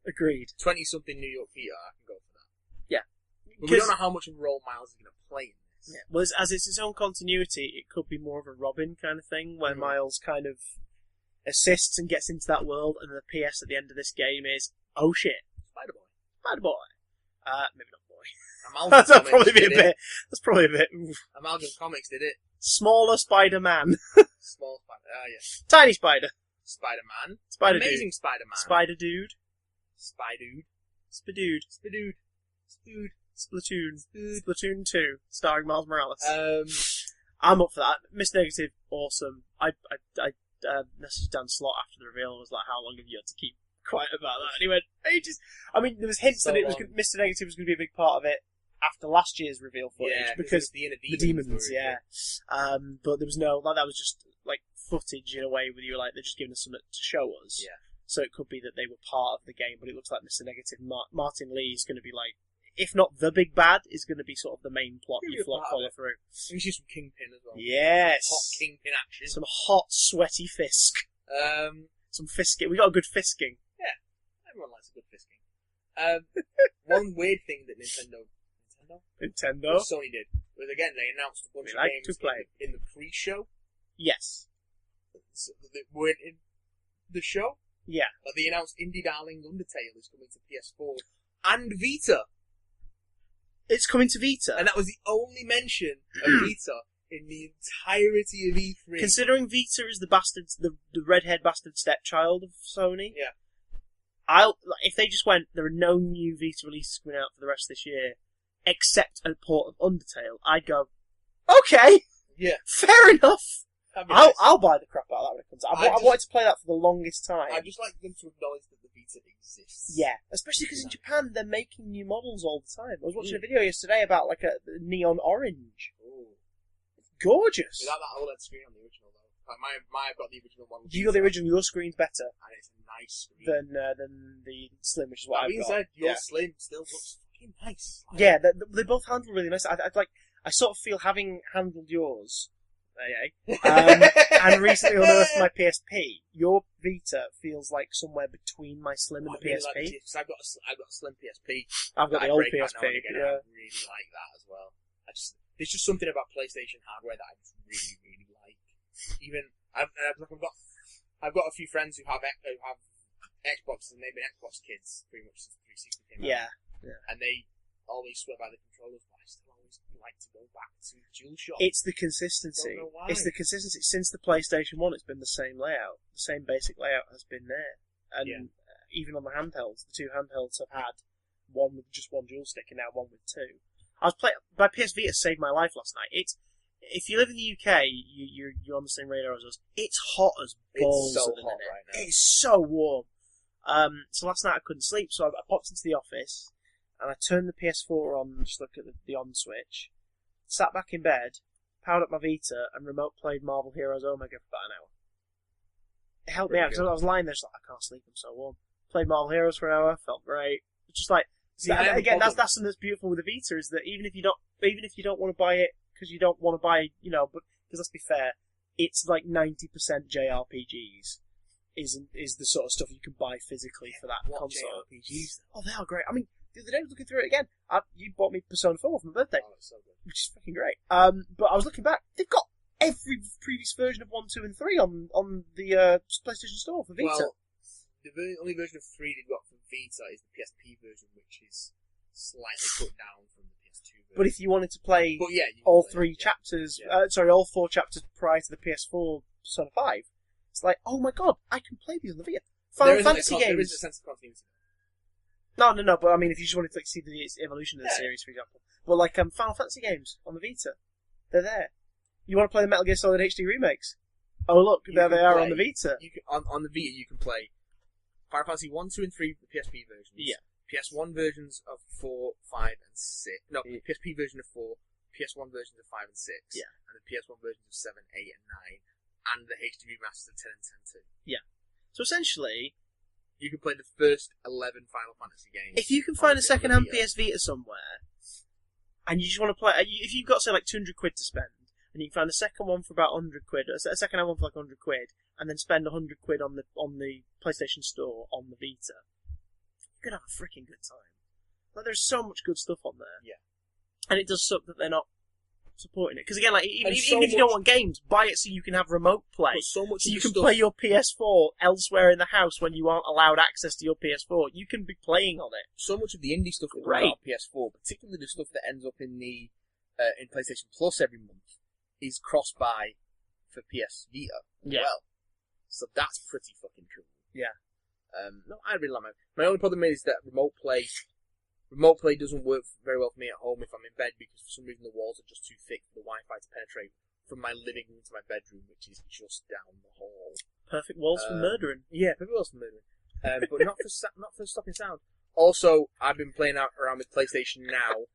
agreed. 20-something New York Peter, I can go for that. Yeah. But we don't know how much of a role Miles is going to play in this. Yeah. Well, as it's its own continuity, it could be more of a Robin kind of thing, where Miles kind of assists and gets into that world, and the PS at the end of this game is, oh shit, Spider-Boy. Maybe not boy. Amalgam That's Comics probably a bit. Oof. Amalgam Comics did it. Smaller Spider-Man. Small Spider. Yeah. Tiny Spider. Spider-Man. Spider Amazing Dude. Spider-Man. Spider Dude. Spidude. Spadude. Spadude. Spood. Splatoon. Spood. Splatoon 2, starring Miles Morales. Um, I'm up for that. Mr. Negative, awesome. I messaged Dan Slott after the reveal and was like, how long have you had to keep quiet about that? And he went, ages. I mean, there was hints that it was Mr. Negative was going to be a big part of it after last year's reveal footage, because the demons, yeah. But there was no, that was just footage in a way where you were like, they're just giving us something to show us. Yeah. So it could be that they were part of the game, but it looks like Mr. Negative, Martin Lee is going to be if not the big bad, is going to be sort of the main plot you follow through. We see some Kingpin as well. Yes. Hot Kingpin action. Some hot, sweaty fisk. Some fisking. We got a good fisking. Yeah. Everyone likes a good fisking. One weird thing that Nintendo What Sony did was, again, they announced a bunch of games to play in the pre-show. Yes. So they weren't in the show. Yeah. But they announced Indie Darling Undertale is coming to PS4 and Vita. It's coming to Vita. And that was the only mention of Vita in the entirety of E3. Considering Vita is the redhead bastard stepchild of Sony. Yeah. If they just went, there are no new Vita releases coming out for the rest of this year, except a port of Undertale, I'd go, okay, yeah, fair enough. Nice. I'll buy the crap out of that when it comes out. I wanted to play that for the longest time. I just like them to acknowledge that the Vita exists. Yeah, especially because in Japan they're making new models all the time. I was watching a video yesterday about a neon orange. Ooh. It's gorgeous. Without that OLED screen on the original though. I've got the original one. You got the original. Your screen's better. And it's a nice screen. Than the Slim, which is what I've got. That being said, your Slim still looks fucking nice. Yeah, they both handle really nice. I sort of feel having handled yours. And recently unearthed my PSP. Your Vita feels like somewhere between my Slim and the PSP. Because I've got a Slim PSP. I've got the old PSP. I really like that as well. There's just something about PlayStation hardware that I just really, really, Even I've got a few friends who have Xboxes, and they've been Xbox kids pretty much since 360 came out. Yeah. And they always swear by the controllers, but I still always like to go back to DualShock. It's the consistency. Don't know why. It's the consistency. Since the PlayStation 1, it's been the same layout. The same basic layout has been there. And even on the handhelds, the two handhelds have had one with just one dual stick and now one with two. My PS Vita saved my life last night. If you live in the UK, you're on the same radar as us. It's hot as balls. It's so at the hot minute. right now. It's so warm. So last night I couldn't sleep, so I popped into the office and I turned the PS4 on, just looked at the on switch, sat back in bed, powered up my Vita, and remote played Marvel Heroes Omega for about an hour. It helped me out because I was lying there, just like, I can't sleep, I'm so warm. Played Marvel Heroes for an hour, felt great. It's just like, again, that's something that's beautiful with the Vita, is that even if you don't want to buy it because you don't want to buy, but because let's be fair, it's like 90% JRPGs is the sort of stuff you can buy physically for that console. JRPGs? Oh, they are great. I mean, the other day I was looking through it again. You bought me Persona 4 for my birthday. Oh, it's so good. Which is fucking great. But I was looking back. They've got every previous version of 1, 2, and 3 on the PlayStation Store for Vita. Well, the only version of 3 they've got for Vita is the PSP version, which is slightly put down from the PS2 version. But if you wanted to play all 3 chapters, all 4 chapters prior to the PS4 Persona 5, it's like, oh my god, I can play these on the Vita. Final Fantasy games. There is a sense of continuity. No, but I mean, if you just wanted to see the evolution of the series, for example. But like Final Fantasy games on the Vita, they're there. You want to play the Metal Gear Solid HD remakes? Oh look, there they are on the Vita. On the Vita, you can play Final Fantasy 1, 2, and 3 PSP versions. Yeah. PS1 versions of 4, 5, and 6. No, PSP version of 4, PS1 versions of 5 and 6. Yeah. And the PS1 versions of 7, 8, and 9. And the HD remasters of 10 and 10 too. Yeah. So essentially, you can play the first 11 Final Fantasy games. If you can find a second-hand PS Vita somewhere, and you just want to play, if you've got say like 200 quid to spend, and you can find a second one for about 100 quid, a second-hand one for like 100 quid, and then spend 100 quid on the PlayStation Store on the Vita, you're gonna have a freaking good time. Like there's so much good stuff on there. Yeah. And it does suck that they're not supporting it, because again, like even if you don't want games, buy it so you can have remote play. So you can play your PS4 elsewhere in the house when you aren't allowed access to your PS4. You can be playing on it. So much of the indie stuff that comes out on PS4, particularly the stuff that ends up in the in PlayStation Plus every month, is cross-buy for PS Vita as well. So that's pretty fucking cool. Yeah. No, I really like my only problem is that remote play doesn't work very well for me at home if I'm in bed, because for some reason the walls are just too thick for the Wi-Fi to penetrate from my living room to my bedroom, which is just down the hall. Perfect walls for murdering. Yeah, perfect walls for murdering. But not for stopping sound. Also, I've been playing around with PlayStation Now,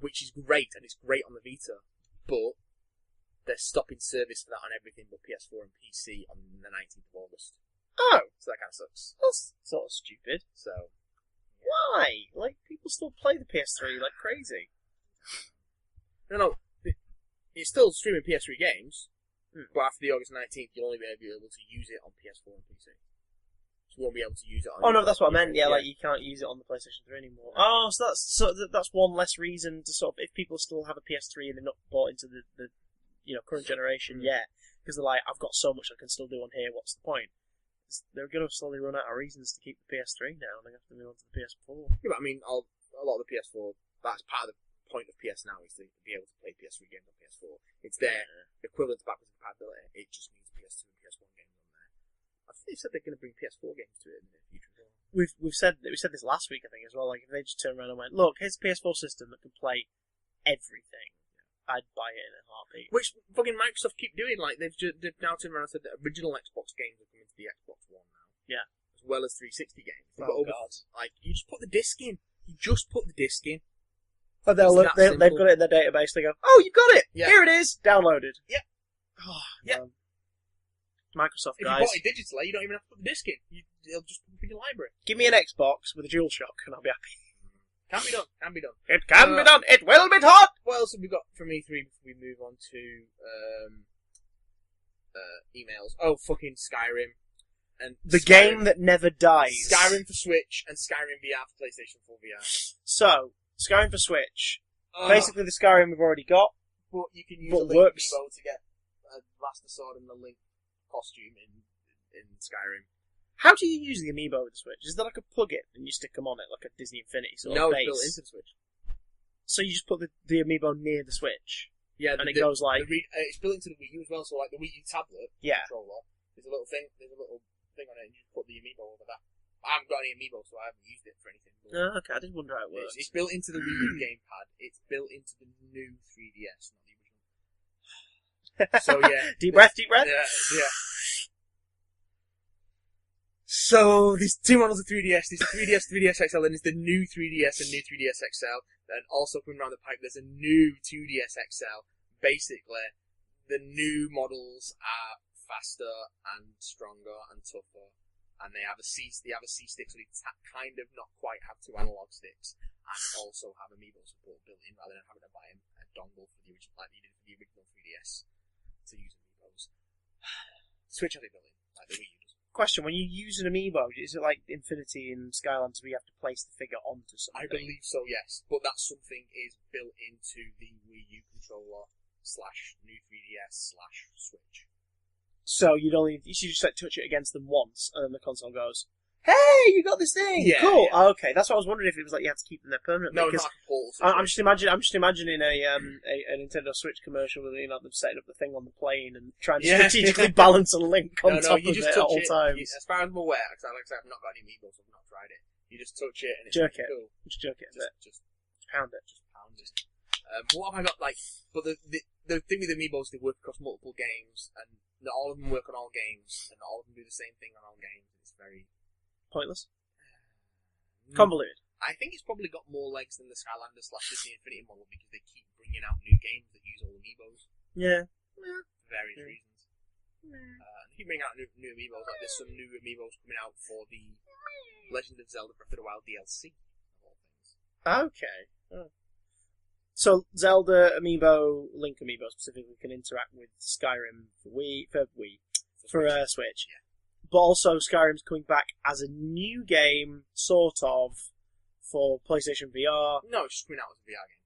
which is great, and it's great on the Vita, but they're stopping service for that on everything but PS4 and PC on the 19th of August. Oh! So that kind of sucks. That's sort of stupid. So... Why? Like, people still play the PS3 like crazy. No. It's still streaming PS3 games, but after the August 19th, you'll only be able to use it on PS4 and PC. So you won't be able to use it on... Oh, no, that's what I meant. Yeah, like, you can't use it on the PlayStation 3 anymore. Oh, so that's one less reason to sort of... If people still have a PS3 and they're not bought into the current generation yet, because they're like, I've got so much I can still do on here, what's the point? They're going to slowly run out of reasons to keep the PS3 now, and they have to move on to the PS4. Yeah, but I mean, a lot of the PS4, that's part of the point of PS Now, is to be able to play PS3 games on PS4. It's their equivalent to backwards compatibility. It just means PS2 and PS1 games on there. I think they said they're going to bring PS4 games to it in the future as well. We said this last week, I think, as well. Like, if they just turned around and went, look, here's a PS4 system that can play everything, I'd buy it in a heartbeat. Which fucking Microsoft keep doing. Like, they've now turned around and said that original Xbox games are coming to the Xbox One now. Yeah. As well as 360 games. God. Like, you just put the disc in. You just put the disc in. Oh, they've got it in their database. They go, oh, you got it! Yeah. Here it is! Downloaded. Yeah. Oh, yeah. Microsoft, if guys. you bought it digitally, you don't even have to put the disc in. They'll just put it in your library. Give me an Xbox with a DualShock and I'll be happy. Can be done. Can be done. It can be done. It will be done. What else have we got from E3 before we move on to emails? Oh, fucking Skyrim. And the game that never dies. Skyrim for Switch and Skyrim VR for PlayStation 4 VR. So, Skyrim for Switch. Basically the Skyrim we've already got. But you can use but a link works. Amiibo to get a Master Sword and the Link costume in Skyrim. How do you use the amiibo with the Switch? Is there like a plug-in and you stick them on it like a Disney Infinity sort of base? It's built into the Switch. So you just put the amiibo near the Switch? Yeah, and it goes like... it's built into the Wii U as well, so like the Wii U tablet controller, there's a little thing on it and you just put the amiibo over that. I haven't got any amiibo, so I haven't used it for anything. Oh, okay, I did wonder how it works. It's built into the Wii U gamepad. It's built into the new 3DS, not the original. So yeah. Deep breath. Yeah. So there's two models of 3DS. There's the 3DS, 3DS XL, and there's the new 3DS and new 3DS XL. And also coming around the pipe, there's a new 2DS XL. Basically, the new models are faster and stronger and tougher, and they have a C stick, so they kind of not quite have two analog sticks, and also have amiibo support built in rather than having to buy a dongle for the original, like you did for the original 3DS to use amiibos. Switch has it built in, like the Wii U does. Question: when you use an amiibo, is it like Infinity and Skylanders where you have to place the figure onto something? I believe so, yes, but that something is built into the Wii U controller / new 3DS / Switch. So you should just like touch it against them once, and then the console goes, "Hey, you got this thing! Yeah, cool." Yeah. Okay, that's what I was wondering if it was like you had to keep them there permanently. No, it's not like a portal. I'm just imagining a Nintendo Switch commercial with them setting up the thing on the plane and trying to strategically balance a Link on top of it at all times. As far as I'm aware, because like I said, I've not got any amiibos, I've not tried it. You just touch it and it's jerk it. Cool. Just jerk it a bit. Just pound it. Just pound it. What have I got like? But the thing with amiibos, they work across multiple games, and not all of them work on all games, and not all of them do the same thing on all games. It's very pointless. Convoluted. I think it's probably got more legs than the Skylanders / Disney Infinity model because they keep bringing out new games that use all amiibos. Yeah. For various reasons. They keep bringing out new amiibos. Like there's some new amiibos coming out for the Legend of Zelda Breath of the Wild DLC. Of all things. Okay. Oh. So Zelda amiibo, Link amiibo specifically, can interact with Skyrim for Switch. Yeah. But also Skyrim's coming back as a new game, sort of, for PlayStation VR. No, it's just coming out as a VR game.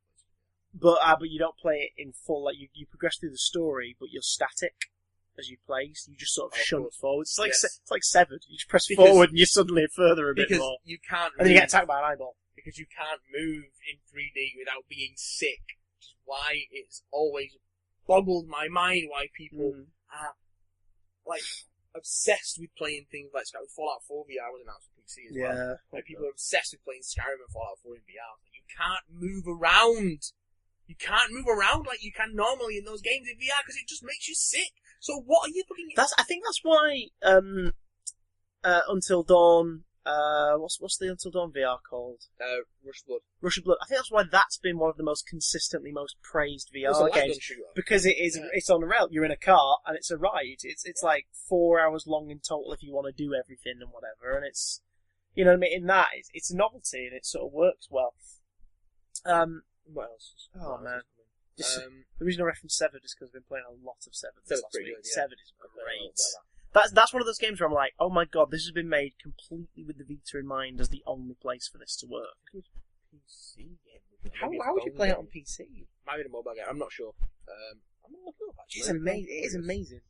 But you don't play it in full. Like you progress through the story, but you're static as you play. So you just sort of shunt forward. It's like it's like Severed. You just press forward and you're suddenly further a bit more. You can't. And then you get attacked by an eyeball. Because you can't move in 3D without being sick. Which is why it's always boggled my mind why people are like obsessed with playing things like Skyrim. Fallout 4 VR was announced for PC as well. Like people are obsessed with playing Skyrim and Fallout 4 in VR. You can't move around. You can't move around like you can normally in those games in VR because it just makes you sick. So what are you looking at? I think that's why Until Dawn. What's the Until Dawn VR called? Rush of Blood. Rush of Blood. I think that's why that's been one of the most consistently most praised VR games because it's on a rail. You're in a car and it's a ride. It's like 4 hours long in total if you want to do everything and whatever. And it's what I mean. In that, it's a novelty and it sort of works well. What else? Oh man. The reason I referenced Severed is because I've been playing a lot of Severed this last week. Good, yeah. Severed is great. That's one of those games where I'm like, oh my god, this has been made completely with the Vita in mind as the only place for this to work. PC game. How would you play it on PC? Might be a mobile game. I'm not sure. I'm not sure actually. It's amazing. It is amazing.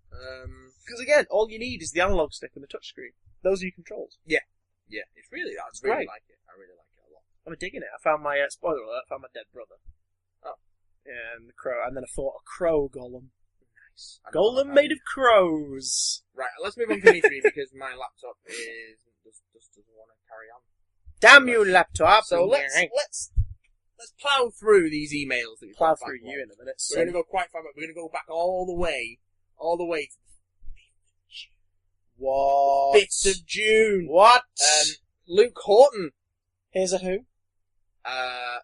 Because again, all you need is the analog stick and the touchscreen. Those are your controls. Yeah, it's really that. I really like it. I really like it a lot. I'm digging it. I found my spoiler alert. I found my dead brother. Oh, yeah, and the crow, and then I fought a crow golem. Nice. Golem made of crows. Right, let's move on to me3 because my laptop doesn't want to carry on. Damn you, laptop! So let's plow through these emails that we plow through you in a minute. We're going to go quite far back. We're going to go back all the way to what? 5th of June. What? Luke Horton. Here's a who? I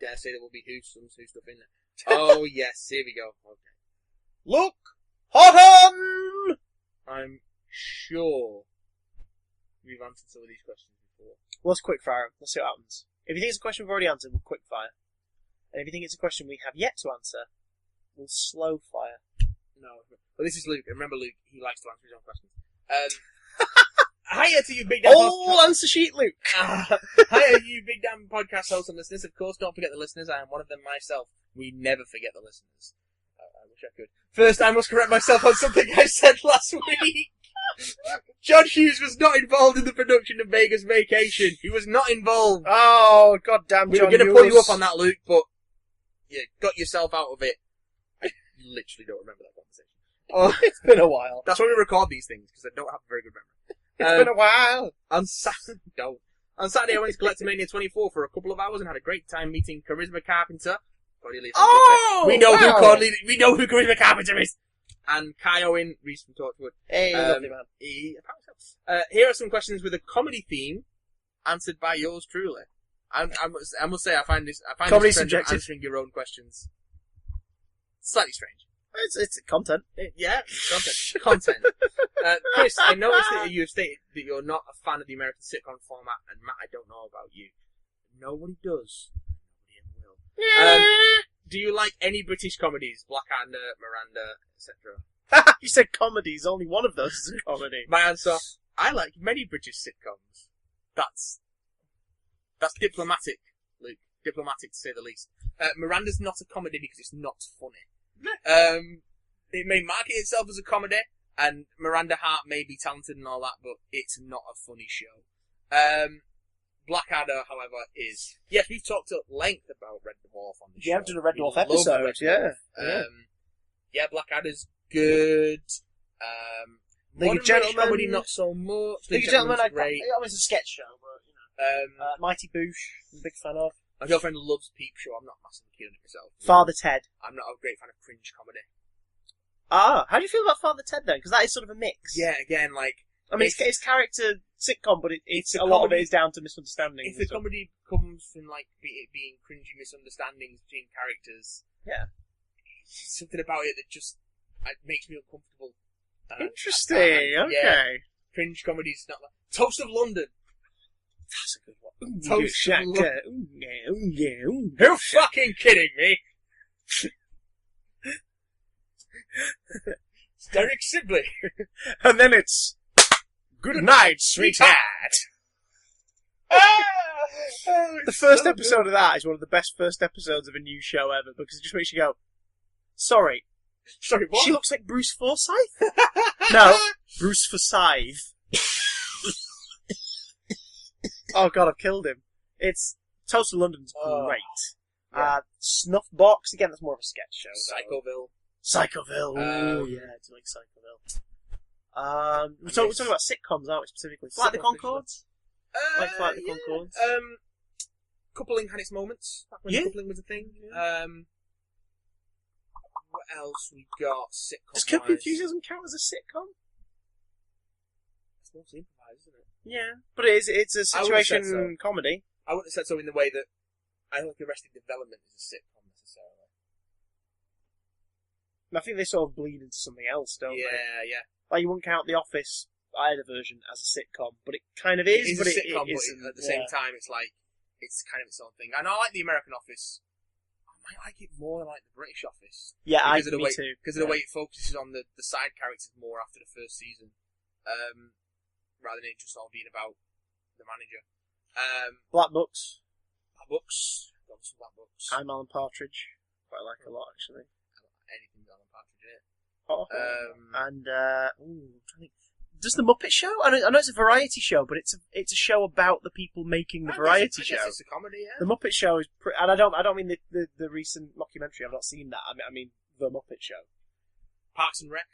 dare say there will be some who stuff in there. Oh yes, here we go. Okay. Luke Horton. I'm sure we've answered some of these questions before. Well, let's quick fire. Let's see what happens. If you think it's a question we've already answered, we'll quick fire. And if you think it's a question we have yet to answer, we'll slow fire. No, but this is Luke. And remember, Luke, he likes to answer his own questions. Hiya to you, Big Dan. All answer sheet, Luke. Hiya, you Big Dan podcast hosts and listeners. Of course, don't forget the listeners. I am one of them myself. We never forget the listeners. I wish wish I could. First, I must correct myself on something I said last week. John Hughes was not involved in the production of Vegas Vacation. He was not involved. Oh, goddamn, We John were going to Hughes. pull you up on that, Luke, but you got yourself out of it. I literally don't remember that conversation. Oh, It's been a while. that's why we record these things, because I don't have a very good memory. It's been a while. On Saturday, I went to Collectomania 24 for a couple of hours and had a great time meeting Charisma Carpenter. Oh, we know wow. we know who Charisma Carpenter is. And Kai Owen, Reese from Torchwood. Hey, lovely man. Here are some questions with a comedy theme, answered by yours truly. I must say, I find this Comedy trend of subjective. answering your own questions slightly strange. It's content. Yeah, content. Chris, I noticed that you have stated that you're not a fan of the American sitcom format, and Matt, I don't know about you. Nobody does. Nobody ever will. Do you like any British comedies? Blackadder, Miranda, etc. You said comedies. Only one of those is a comedy. My answer: I like many British sitcoms. That's diplomatic, Luke. Diplomatic to say the least. Miranda's not a comedy because it's not funny. It may market itself as a comedy, and Miranda Hart may be talented and all that, but it's not a funny show. Blackadder, however, is... Yes, we've talked at length about Red Dwarf on the show. You have done a Red Dwarf We love episode, Red yeah. Dwarf. Yeah, Blackadder's good. League Modern of British Gentlemen, comedy, not so much. League of Gentlemen, great. it's a sketch show, but, you know. Mighty Boosh, I'm a big fan of. My girlfriend loves Peep Show. I'm not massively keen on it myself. Father Ted. I'm not a great fan of cringe comedy. Ah, how do you feel about Father Ted then? Because that is sort of a mix. Yeah, again, like... I mean, it's character sitcom, but it's a a lot of comedy. it is down to misunderstandings. If the comedy comes from, like, it being cringy misunderstandings between characters... Yeah. Something about it that just makes me uncomfortable. Interesting, okay. Yeah, cringe comedy's not like... Toast of London. That's a good one. Toast of London. Ooh. Who fucking kidding me? It's Derek Sibley. And then it's... Good night, sweetheart. The first episode of that is one of the best first episodes of a new show ever, because it just makes you go, sorry, what? she looks like Bruce Forsyth? No, Bruce Forsyth. Oh god, I've killed him. It's Toast of London's great. Yeah. Snuffbox, again, that's more of a sketch show. Psychoville. Oh yeah, it's like Psychoville. We're talking about sitcoms, aren't we, specifically? Flight the Conchords? Like Flight the Conchords? Coupling had its moments, back when coupling was a thing. Yeah. What else we got? Sitcom. Does Curb Your Enthusiasm count as a sitcom? It's mostly improvised, isn't it? Yeah, but it's a situation comedy. I wouldn't have said so in the way that I don't think Arrested Development is a sitcom necessarily. I think they sort of bleed into something else, don't they? Yeah. Like, you wouldn't count The Office, either version, as a sitcom, but it kind of is. It is but a sitcom, it but isn't. at the same time, it's like, it's kind of its own thing. And I like the American Office. I might like it more than like the British Office. Yeah, me too. Because of the way it focuses on the side characters more after the first season. Rather than it just all being about the manager. Black Books. Black Books. Got some Black Books. I'm Alan Partridge. Quite like a lot, actually. Anything with Alan Partridge in it. Oh. I'm trying to think. Does the Muppet Show? I know it's a variety show, but it's a show about the people making the variety show. I guess it's a comedy, yeah. The Muppet Show is, and I don't mean the recent mockumentary. I've not seen that. I mean the Muppet Show. Parks and Rec.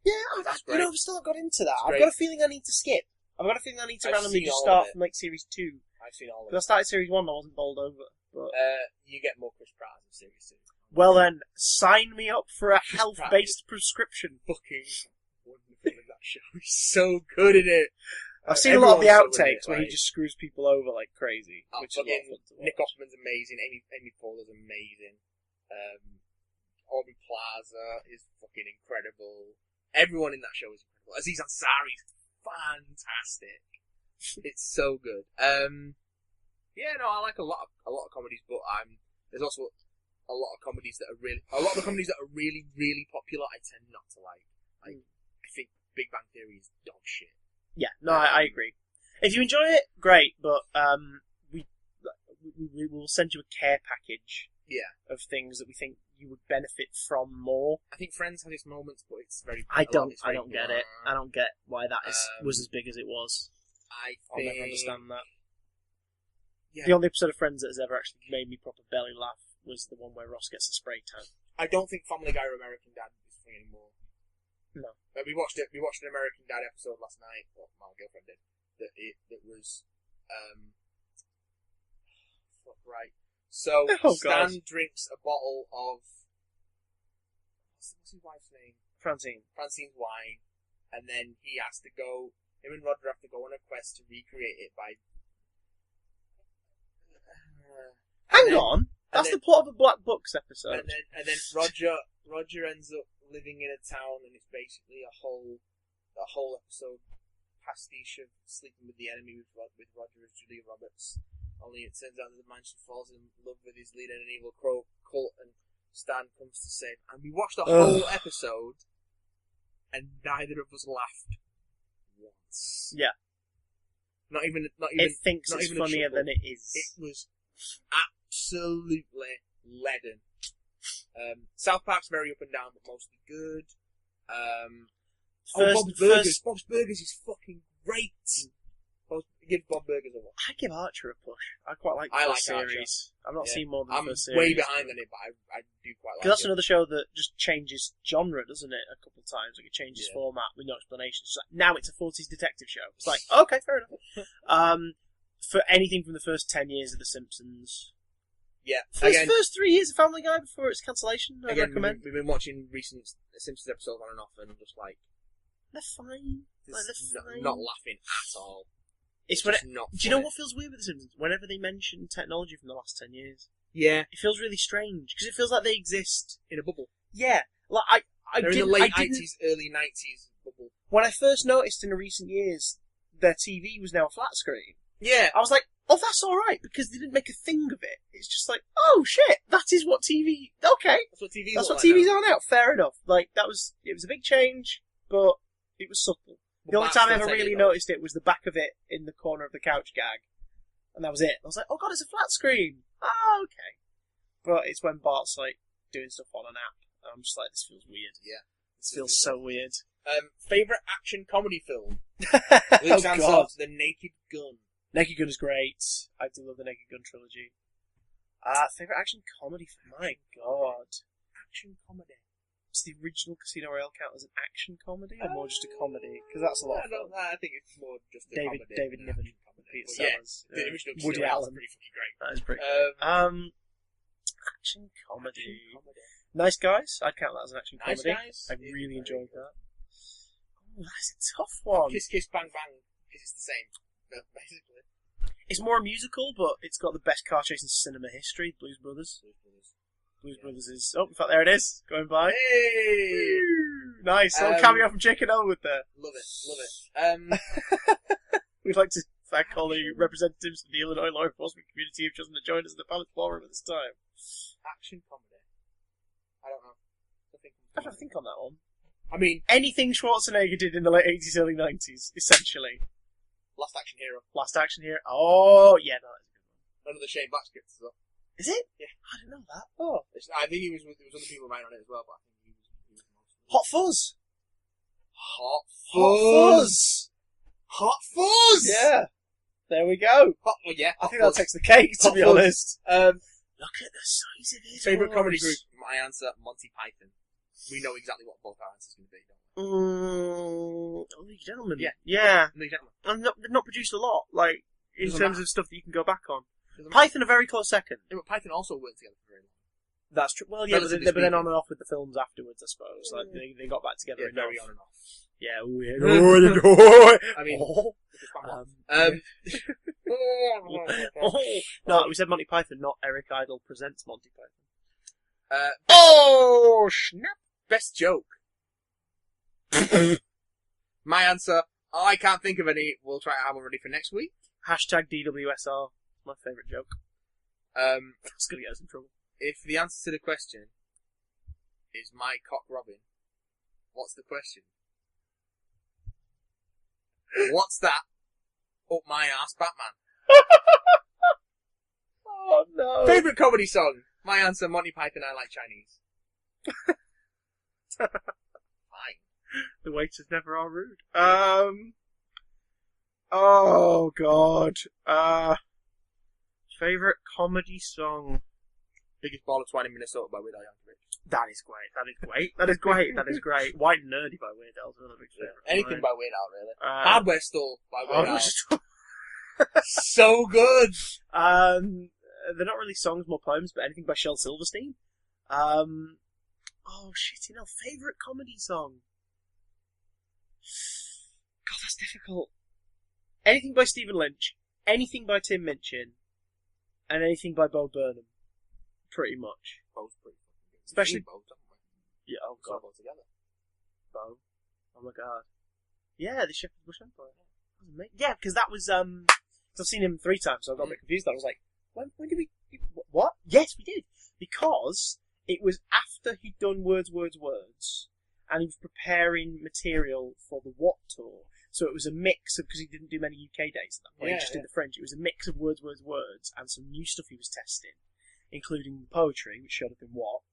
Yeah, I've still not got into that. I've great. got a feeling I need to skip. I've got a feeling I need to randomly just start from like series 2. I've seen all of it. Because I started series 1 and I wasn't bowled over. But you get more Chris Pratt in series 2. well then, sign me up for a health-based prescription. Fucking wonderful in that show. He's so good in it. I've seen a lot of the outtakes where he just screws people over like crazy. Which is a lot of fun to watch. Nick Offerman's amazing. Amy Poehler's amazing. Aubrey Plaza is fucking incredible. Everyone in that show is incredible. Aziz Ansari's fantastic. It's so good. Yeah, no, I like a lot of comedies, but there's also a lot of comedies that are really, really popular. I tend not to like. I think Big Bang Theory is dog shit. Yeah, no, I agree. If you enjoy it, great, but we will send you a care package Yeah. of things that we think you would benefit from more. I think Friends has its moments, but it's very. I don't Very get it. I don't get why that was as Um, big as it was. I'll think. never understand that. Yeah. The only episode of Friends that has ever actually made me proper belly laugh was the one where Ross gets a spray tan. I don't think Family Guy or American Dad is funny anymore. No. But we watched an American Dad episode last night. Well, my girlfriend did. That was fuck right. So Stan drinks a bottle of what's his wife's name? Francine's wine, and then he has to go. Him and Roger have to go on a quest to recreate it by. Hang on, that's the plot of a Black Books episode. And then Roger ends up living in a town, and it's basically a whole episode pastiche of Sleeping with the Enemy with Roger as Julia Roberts. Only it turns out that the man she falls in love with is leading an evil cult, and Stan comes to save. And we watched the whole episode, and neither of us laughed once. Yeah. Not even. It thinks not it's even funnier than it is. It was absolutely leaden. South Park's very up and down, but mostly good. Bob's Burgers is fucking great. Give Bob Burgers a watch. I give Archer a push. I quite like the first series. I've not seen more than the first series. I'm way behind on it, but I do quite like it. Because that's another show that just changes genre, doesn't it? A couple of times, like it changes format with no explanation. It's like, now it's a 40s detective show. It's like, okay, fair enough. For anything from the first 10 years of The Simpsons. Yeah. First 3 years of Family Guy before its cancellation, I recommend. We've been watching recent Simpsons episodes on and off, and just like... They're fine. They're fine. Not laughing at all. It's when do you know what feels weird with The Simpsons? Whenever they mention technology from the last 10 years. Yeah. It feels really strange, because it feels like they exist. In a bubble. Yeah. Like, They're in the late 80s, early 90s bubble. When I first noticed in the recent years their TV was now a flat screen, yeah, I was like, oh, that's alright, because they didn't make a thing of it. It's just like, oh shit, that is what TV... Okay. That's what TVs are now. Fair enough. Like, it was a big change, but it was subtle. The only time I ever really noticed it was the back of it in the corner of the couch gag. And that was it. I was like, oh god, it's a flat screen. Oh, okay. But it's when Bart's like doing stuff on an app. And I'm just like, this feels weird. Yeah. This feels so weird. Favourite action comedy film? Oh god. The Naked Gun. Naked Gun is great. I do love the Naked Gun trilogy. Favourite action comedy film? My god. Action comedy. Does the original Casino Royale count as an action comedy or more just a comedy? Because that's a lot of fun. I think it's more just a comedy. David Niven, Peter Sellers, the original Woody Allen. Pretty fucking great. That is pretty good. Action comedy. Nice Guys. I'd count that as an action comedy. Guys? I really enjoyed that. Oh, that's a tough one. Kiss Kiss Bang Bang is the same, basically. It's more a musical, but it's got the best car chase in cinema history. Blues Brothers is... Oh, in fact, there it is. Going by. Hey! Woo! Nice. Little cameo from Chicken Elwood there. Love it. We'd like to thank all the representatives of the Illinois law enforcement community who've chosen to join us in the Palace Ballroom at this time. Action comedy. I don't know. I don't think on that one. I mean... Anything Schwarzenegger did in the late 80s, early 90s, essentially. Last Action Hero. Oh, yeah, no, that's a good one. Another Shane Black script as well. Is it? Yeah. I didn't know that. Oh. I think there was other people writing on it as well, but I think he was Hot Fuzz! Hot Fuzz! Yeah. There we go. I think that takes the cake, to be honest. Look at the size of his Favourite horse. comedy group? My answer, Monty Python. We know exactly what both our answers are going to be, don't we? League of Gentlemen. Yeah. League of Gentlemen. They've not produced a lot, like, in terms of stuff that you can go back on. Python Python a very close second. Yeah, but Python also worked together for very long. That's true. Well, yeah, they've been on and off with the films afterwards, I suppose. Like they got back together enough. Very on and off. Yeah. I mean, no, we said Monty Python, not Eric Idle presents Monty Python. Snap! Best joke. My answer, I can't think of any. We'll try to have one ready for next week. Hashtag DWSR. My favourite joke. That's going to get us in trouble. If the answer to the question is my cock Robin, what's the question? What's that up my ass Batman? Oh no. Favourite comedy song? My answer, Monty Python, I like Chinese. Fine. The waiters never are rude. Oh, God. Favourite comedy song? Biggest Ball of Twine in Minnesota by Weird Al Yankovic. That is great. That is great. That is great. That is great. White and Nerdy by Weird Al is another big favourite. Anything by Weird Al, really. Hardware Store by Weird Al. Al. So good! They're not really songs, more poems, but anything by Shel Silverstein. Oh, shit, favourite comedy song? God, that's difficult. Anything by Stephen Lynch, anything by Tim Minchin, and anything by Bo Burnham. Pretty much. Bo's pretty fucking good. Especially... Bo, haven't we? Yeah, oh Saw God. Bo together. Bo. Oh my God. Yeah, the Shepherd's Bush Empire. Yeah, because that was, I've seen him 3 times, so I got a bit confused. I was like, when did we... What? Yes, we did. Because it was after he'd done Words, and he was preparing material for the What tour. So it was a mix of, because he didn't do many UK dates at that point, he just did the French. It was a mix of Words, and some new stuff he was testing, including poetry, which showed up in What.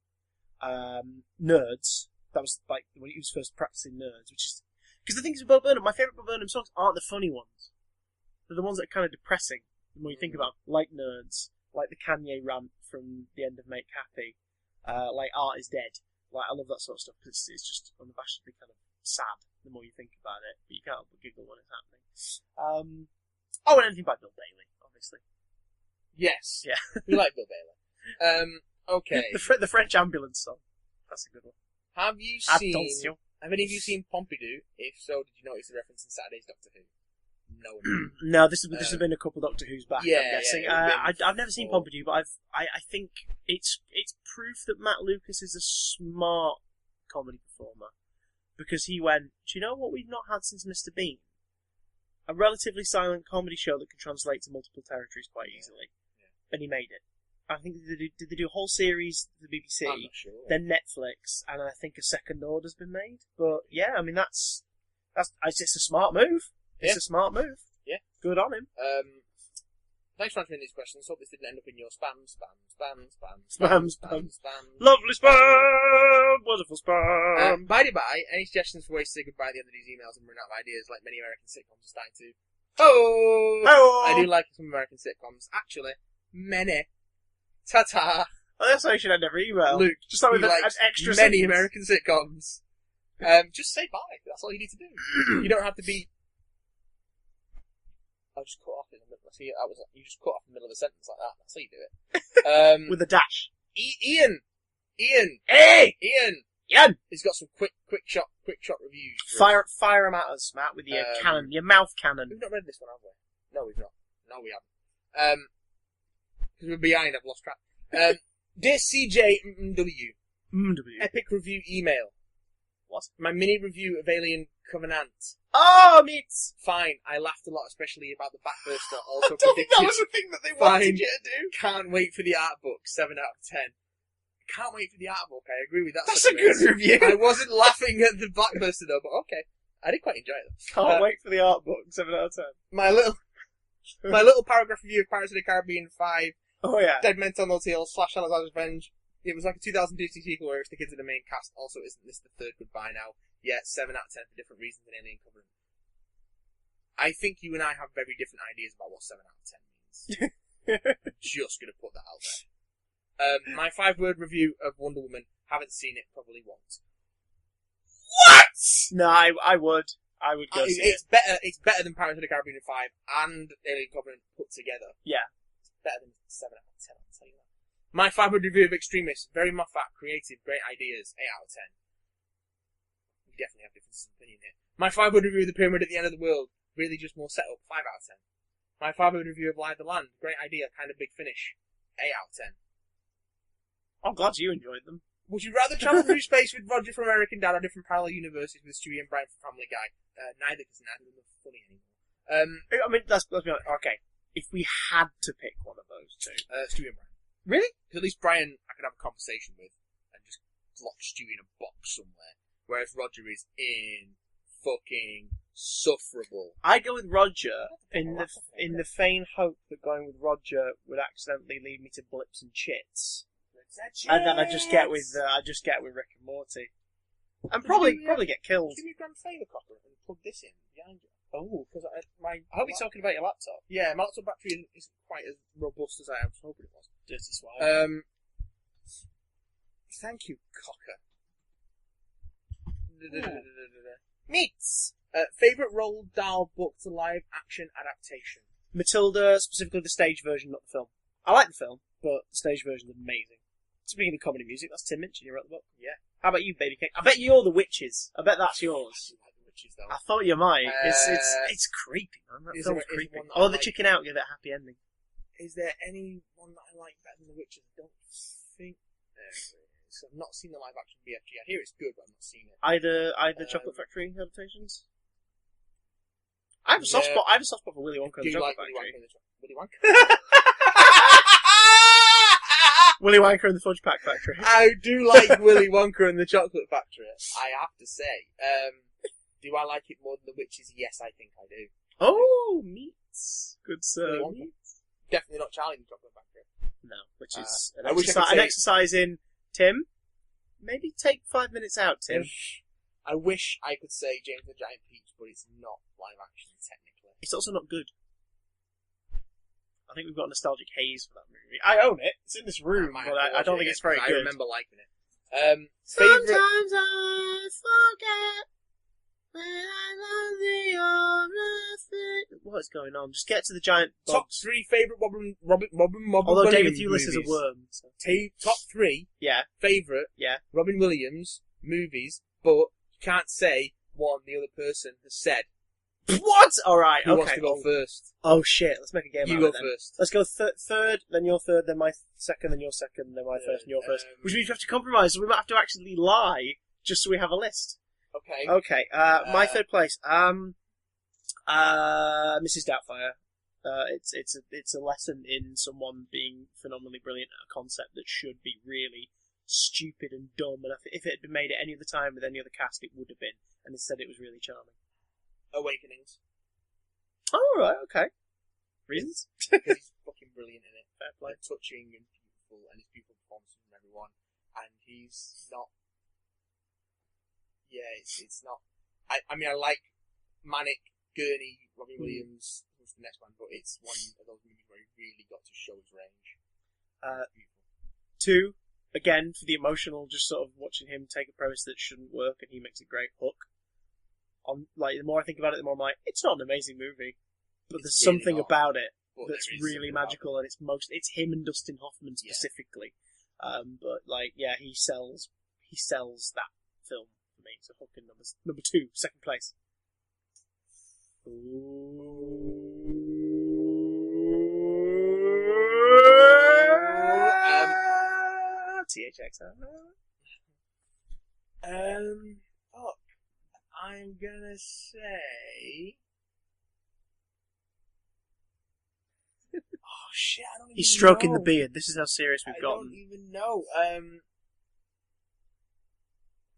Nerds. That was like when he was first practicing Nerds, which is... Because the thing is with Bo Burnham, my favourite Bo Burnham songs aren't the funny ones. They're the ones that are kind of depressing, the more you think about them. Like Nerds, like the Kanye rant from the end of Make Happy, like Art is Dead. Like, I love that sort of stuff, because it's just unabashedly kind of sad, the more you think about it, but you can't help but giggle when it's happening. And anything by Bill Bailey, obviously. Yes. Yeah. We like Bill Bailey. Okay. The French ambulance song. That's a good one. Have any of you seen Pompidou? If so, did you notice the reference in Saturday's Doctor Who? No. No, this has been a couple Doctor Who's back, yeah, I'm guessing. yeah, I've never seen Pompidou, but I think it's proof that Matt Lucas is a smart comedy performer. Because he went, do you know what we've not had since Mr. Bean? A relatively silent comedy show that can translate to multiple territories quite easily. Yeah. And he made it. I think did they do a whole series to the BBC, I'm not sure. then Netflix, and I think a second order's been made. But yeah, I mean that's it's a smart move. It's a smart move. Yeah. Good on him. Thanks for answering these questions. Hope this didn't end up in your spam. Lovely spam! Wonderful spam! By the by, any suggestions for ways to say goodbye at the end of these emails and run out of ideas like many American sitcoms are starting to? Oh! I do like some American sitcoms. Actually, many. Ta-ta! Well, that's how you should end every email. Luke, just like with an extra sentence. American sitcoms. Just say bye. That's all you need to do. You don't have to be... I'll just cut off in the middle. See, you just cut off in the middle of a sentence like that. That's how you do it. With a dash. Ian! Hey! Ian! He's got some quick shot reviews. Fire them at us, Matt, with your cannon, your mouth cannon. We've not read this one, have we? No, we've not. No, we haven't. Because we're behind, I've lost track. Dear CJW. Epic review email. What? My mini review of Alien Covenant. Oh, meats! Fine, I laughed a lot, especially about the backburster. Also I don't think predicted. that was the thing that they wanted you to do. Can't wait for the art book. 7 out of 10. Can't wait for the art book. I agree with that. That's a good review. I wasn't laughing at the backburster though, but okay. I did quite enjoy it. Can't wait for the art book. 7 out of 10. My little paragraph review of Pirates of the Caribbean 5. Oh yeah. Dead Men Tell No Tales / Salazar's Revenge. It was like a 2002 sequel where it's the kids in the main cast. Also, isn't this the third goodbye now? Yeah, 7 out of 10 for different reasons than Alien Covenant. I think you and I have very different ideas about what 7 out of 10 means. Just gonna put that out there. My 5-word review of Wonder Woman. Haven't seen it, probably won't. What? No, I would. I would go see it. It's better than Pirates of the Caribbean 5 and Alien Covenant put together. Yeah. It's better than 7 out of 10, I'll tell you that. My 5-word review of Extremist. Very Moffat, creative, great ideas. 8 out of 10. We definitely have differences of opinion here. My 5-word review of The Pyramid at the End of the World. Really just more setup. 5 out of 10. My 5-word review of Live the Land. Great idea, kind of big finish. 8 out of 10. I'm glad you enjoyed them. Would you rather travel through space with Roger from American Dad or different parallel universes with Stewie and Brian from Family Guy? Neither, because neither of them are funny anymore. I mean, let's be honest. Okay, if we had to pick one of those two, Stewie and Brian. Really? Because at least Brian I could have a conversation with and just lock Stewie in a box somewhere, whereas Roger is fucking sufferable. I go with Roger in the faint hope that going with Roger would accidentally lead me to Blips and Chits. And then I just get with Rick and Morty, and probably get killed. Give me Grand Favour Copper and plug this in behind you. Oh, Because I hope you're talking about your laptop. Yeah, my laptop battery isn't quite as robust as I was hoping it was. Dirty swine. Thank you, Cocker. Meats. Favourite Roald Dahl book to live action adaptation? Matilda, specifically the stage version, not the film. I like the film, but the stage version is amazing. Speaking of comedy music, that's Tim Minchin who wrote the book. Yeah. How about you, Baby Cake? I bet you're the Witches. I bet that's yours. I like the Witches, though. I thought you might. It's creepy, man. That film's creepy. Oh, the chicken out give it a happy ending. Is there any one that I like better than the Witches? I don't think there is. I've not seen the live action BFG. I hear it's good, but I've not seen it. Either Chocolate Factory adaptations. I have a soft spot. I have a soft spot for Willy Wonka and the Chocolate Factory. Willy Wonka? Willy Wonka and the Fudge Pack Factory. I do like Willy Wonka and the Chocolate Factory, I have to say. Do I like it more than The Witches? Yes, I think I do. Oh, meats. Good sir. Meats. Definitely not Charlie and the Chocolate Factory. No, which is an exercise in, Tim, maybe take 5 minutes out, Tim. I wish I could say James the Giant Peach, but it's not live action, technically. It's also not good. I think we've got a nostalgic haze for that movie. I own it. It's in this room, but I don't think it's very good. I remember liking it. Sometimes I forget when I love the other. What is going on? Just get to the giant box. Top 3 favourite Robin Although Williams David Thewlis is a movies. worm. So. Top 3 favourite Robin Williams movies, but you can't say one the other person has said. What? Alright, Who wants to go first? Oh shit, let's make a game out of it. You go first. Let's go third, then your third, then my second, then your second, then my first, and your first. Which means we have to compromise, so we might have to actually lie, just so we have a list. Okay. My third place. Mrs. Doubtfire. It's a lesson in someone being phenomenally brilliant at a concept that should be really stupid and dumb, and if it had been made at any other time with any other cast, it would have been, and instead it was really charming. Awakenings. Oh, right, okay. Reasons? Because he's fucking brilliant in it. Fair play. Touching and beautiful, and his beautiful performances from everyone. And he's not... Yeah, it's not... I mean, I like Manic, Gurney, Robbie Williams, who's the next one, but it's one of those movies where he really got to show his range. Two, again, for the emotional, just sort of watching him take a premise that shouldn't work, and he makes a great hook. The more I think about it, the more I'm like, it's not an amazing movie, but there's really something about it that's really magical, and it's him and Dustin Hoffman specifically. But he sells that film for me. So Hook in number 2, second place. THX. I'm gonna say... Oh shit, I don't even know. He's stroking the beard. This is how serious we've gotten. I don't even know.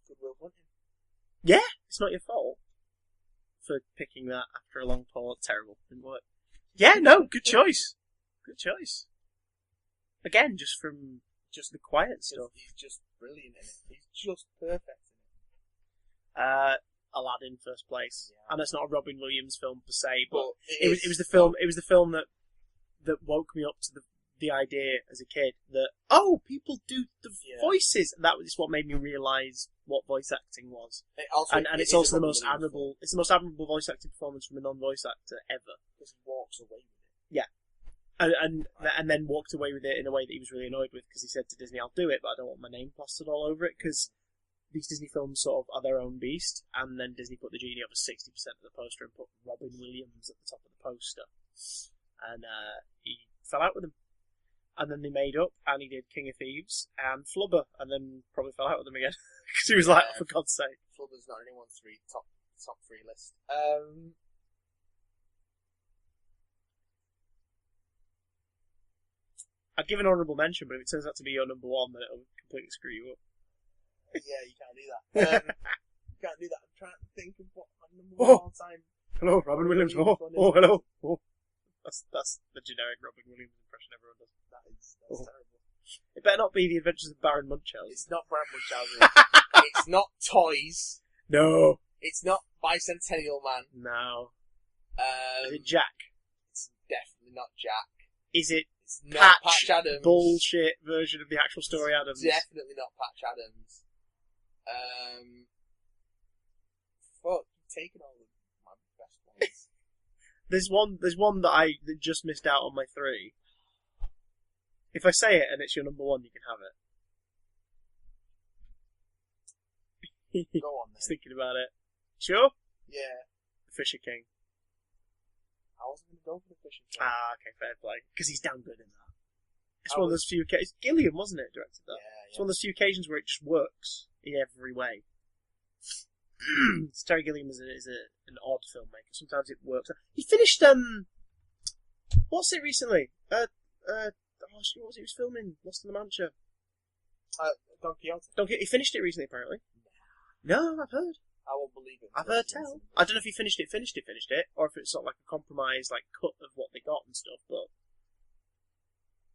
Good Will Hunting. Yeah, it's not your fault for picking that after a long pause. Terrible. Didn't work. Yeah, no, good choice. Good choice. Again, just the quiet stuff. He's just brilliant in it. He's just perfect in it. Aladdin, first place. Yeah. And it's not a Robin Williams film per se, but it was the film. It was the film that woke me up to the idea as a kid that people do the voices. And that was what made me realise what voice acting was. It's also the most admirable. It's the most admirable voice acting performance from a non-voice actor ever. Because he walks away with it. Yeah. And then walked away with it in a way that he was really annoyed with, because he said to Disney, "I'll do it, but I don't want my name plastered all over it," because these Disney films sort of are their own beast, and then Disney put the genie over 60% of the poster and put Robin Williams at the top of the poster. And he fell out with them. And then they made up, and he did King of Thieves and Flubber, and then probably fell out with them again. Because he was like, for God's sake. Flubber's not anyone's top 3 list. I'd give an honourable mention, but if it turns out to be your number 1, then it'll completely screw you up. Yeah, you can't do that. You can't do that. I'm trying to think of what my number 1 all time. Hello, Robin Williams. Oh, hello. Oh. That's the generic Robin Williams impression everyone does. That's Oh. terrible. It better not be The Adventures of Baron Munchausen. It's not Baron Munchausen. It's not Toys. No. It's not Bicentennial Man. No. Is it It's Jack? definitely not Jack. Is it It's not Patch Adams. bullshit version of the actual story Adams? Definitely not Patch Adams. Fuck, you've taken all of my best ones. There's one that just missed out on my 3. If I say it and it's your number 1, you can have it. Go on then. Just thinking about it. Sure? Yeah. The Fisher King. I wasn't going to go for the fishing king. Okay, fair play. Because he's damn good in that. It's I one of was- those few occasions. Gilliam, wasn't it, directed that? Yeah, It's one of those few occasions where it just works in every way. Terry Gilliam is an odd filmmaker. Sometimes it works. He finished what's it recently? What was he was filming? Lost in the Mancha. Don Quixote. He finished it recently, apparently. No, I've heard. I won't believe it. I've heard tell. I don't know if he finished it, or if it's sort of like a compromise, like cut of what they got and stuff. But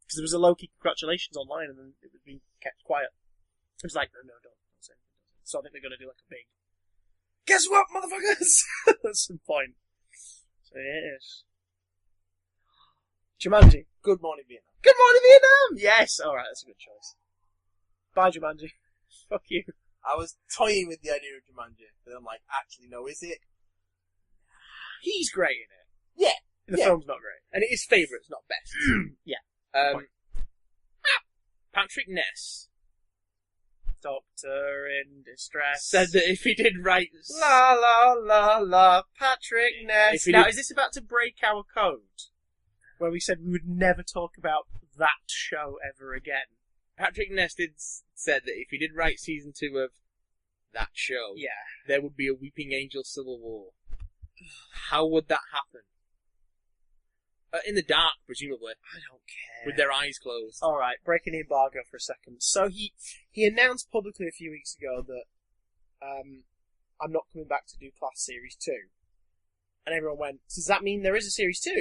because there was a low-key congratulations online, and then it was being kept quiet. It was like, no, don't say anything. So I think they're going to do like a big. Guess what, motherfuckers? At some point. So yes. Jumanji. Good Morning Vietnam. Good morning, Vietnam. Yes. All right, that's a good choice. Bye, Jumanji. Fuck you. I was toying with the idea of Jumanji, but I'm like, actually, no, is it? He's great in it. Yeah. The Yeah. film's not great. And it is favourites, not best. Yeah. Patrick Ness Doctor in distress. said that if he did write... La la la la, Patrick Ness. If he Now, did- is this about to break our code? Where we said we would never talk about that show ever again. Patrick Ness said that if he did write season 2 of that show, Yeah. there would be a Weeping Angel Civil War. How would that happen? In the dark, presumably, I don't care. with their eyes closed. Alright, breaking the embargo for a second. So he announced publicly a few weeks ago that I'm not coming back to do Class Series 2. And everyone went, does that mean there is a Series 2?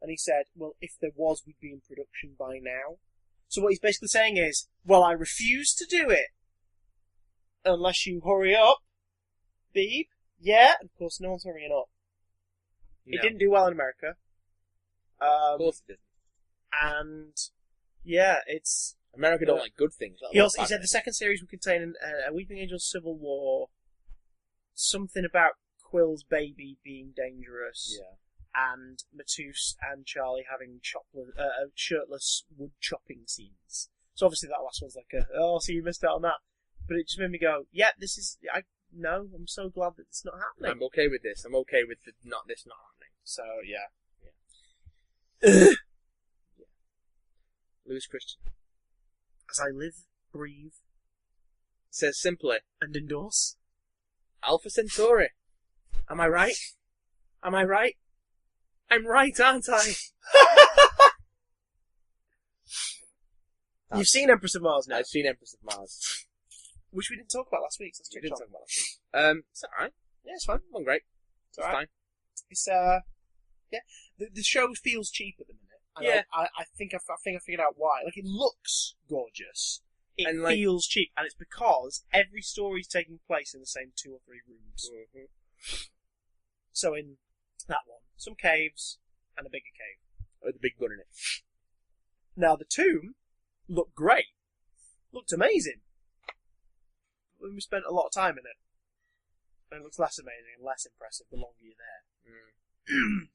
And he said, well, if there was, we'd be in production by now. So what he's basically saying is, well, I refuse to do it. Unless you hurry up, Beeb. Yeah, of course, no one's hurrying up. No. It didn't do well in America. Of course it didn't. And, yeah, it's... America don't like good things. He said the second series would contain a Weeping Angel Civil War, something about Quill's baby being dangerous, Yeah. and Matus and Charlie having shirtless wood chopping scenes. So obviously that last one's like so you missed out on that. But it just made me go, yeah, this is, I'm so glad that it's not happening. I'm okay with this. I'm okay with this not happening. So, yeah. Lewis Christian As I live, breathe, says simply, and endorse. Alpha Centauri. Am I right? Am I right? I'm right, aren't I? You've seen Empress of Mars now, I've seen Empress of Mars. which we didn't talk about last week, so let's We check did it talk out. about that. It's alright. Yeah, it's fine. It wasn't great. It's alright. fine. It's yeah. The show feels cheap at the minute. And Yeah. I think I figured out why. Like, it looks gorgeous. It And, like- feels cheap, and it's because every story's taking place in the same 2 or 3 rooms. Mm-hmm. So in that one, some caves and a bigger cave. With the big gun in it. Now the tomb looked great, looked amazing. We spent a lot of time in it, and it looks less amazing and less impressive the longer you're there.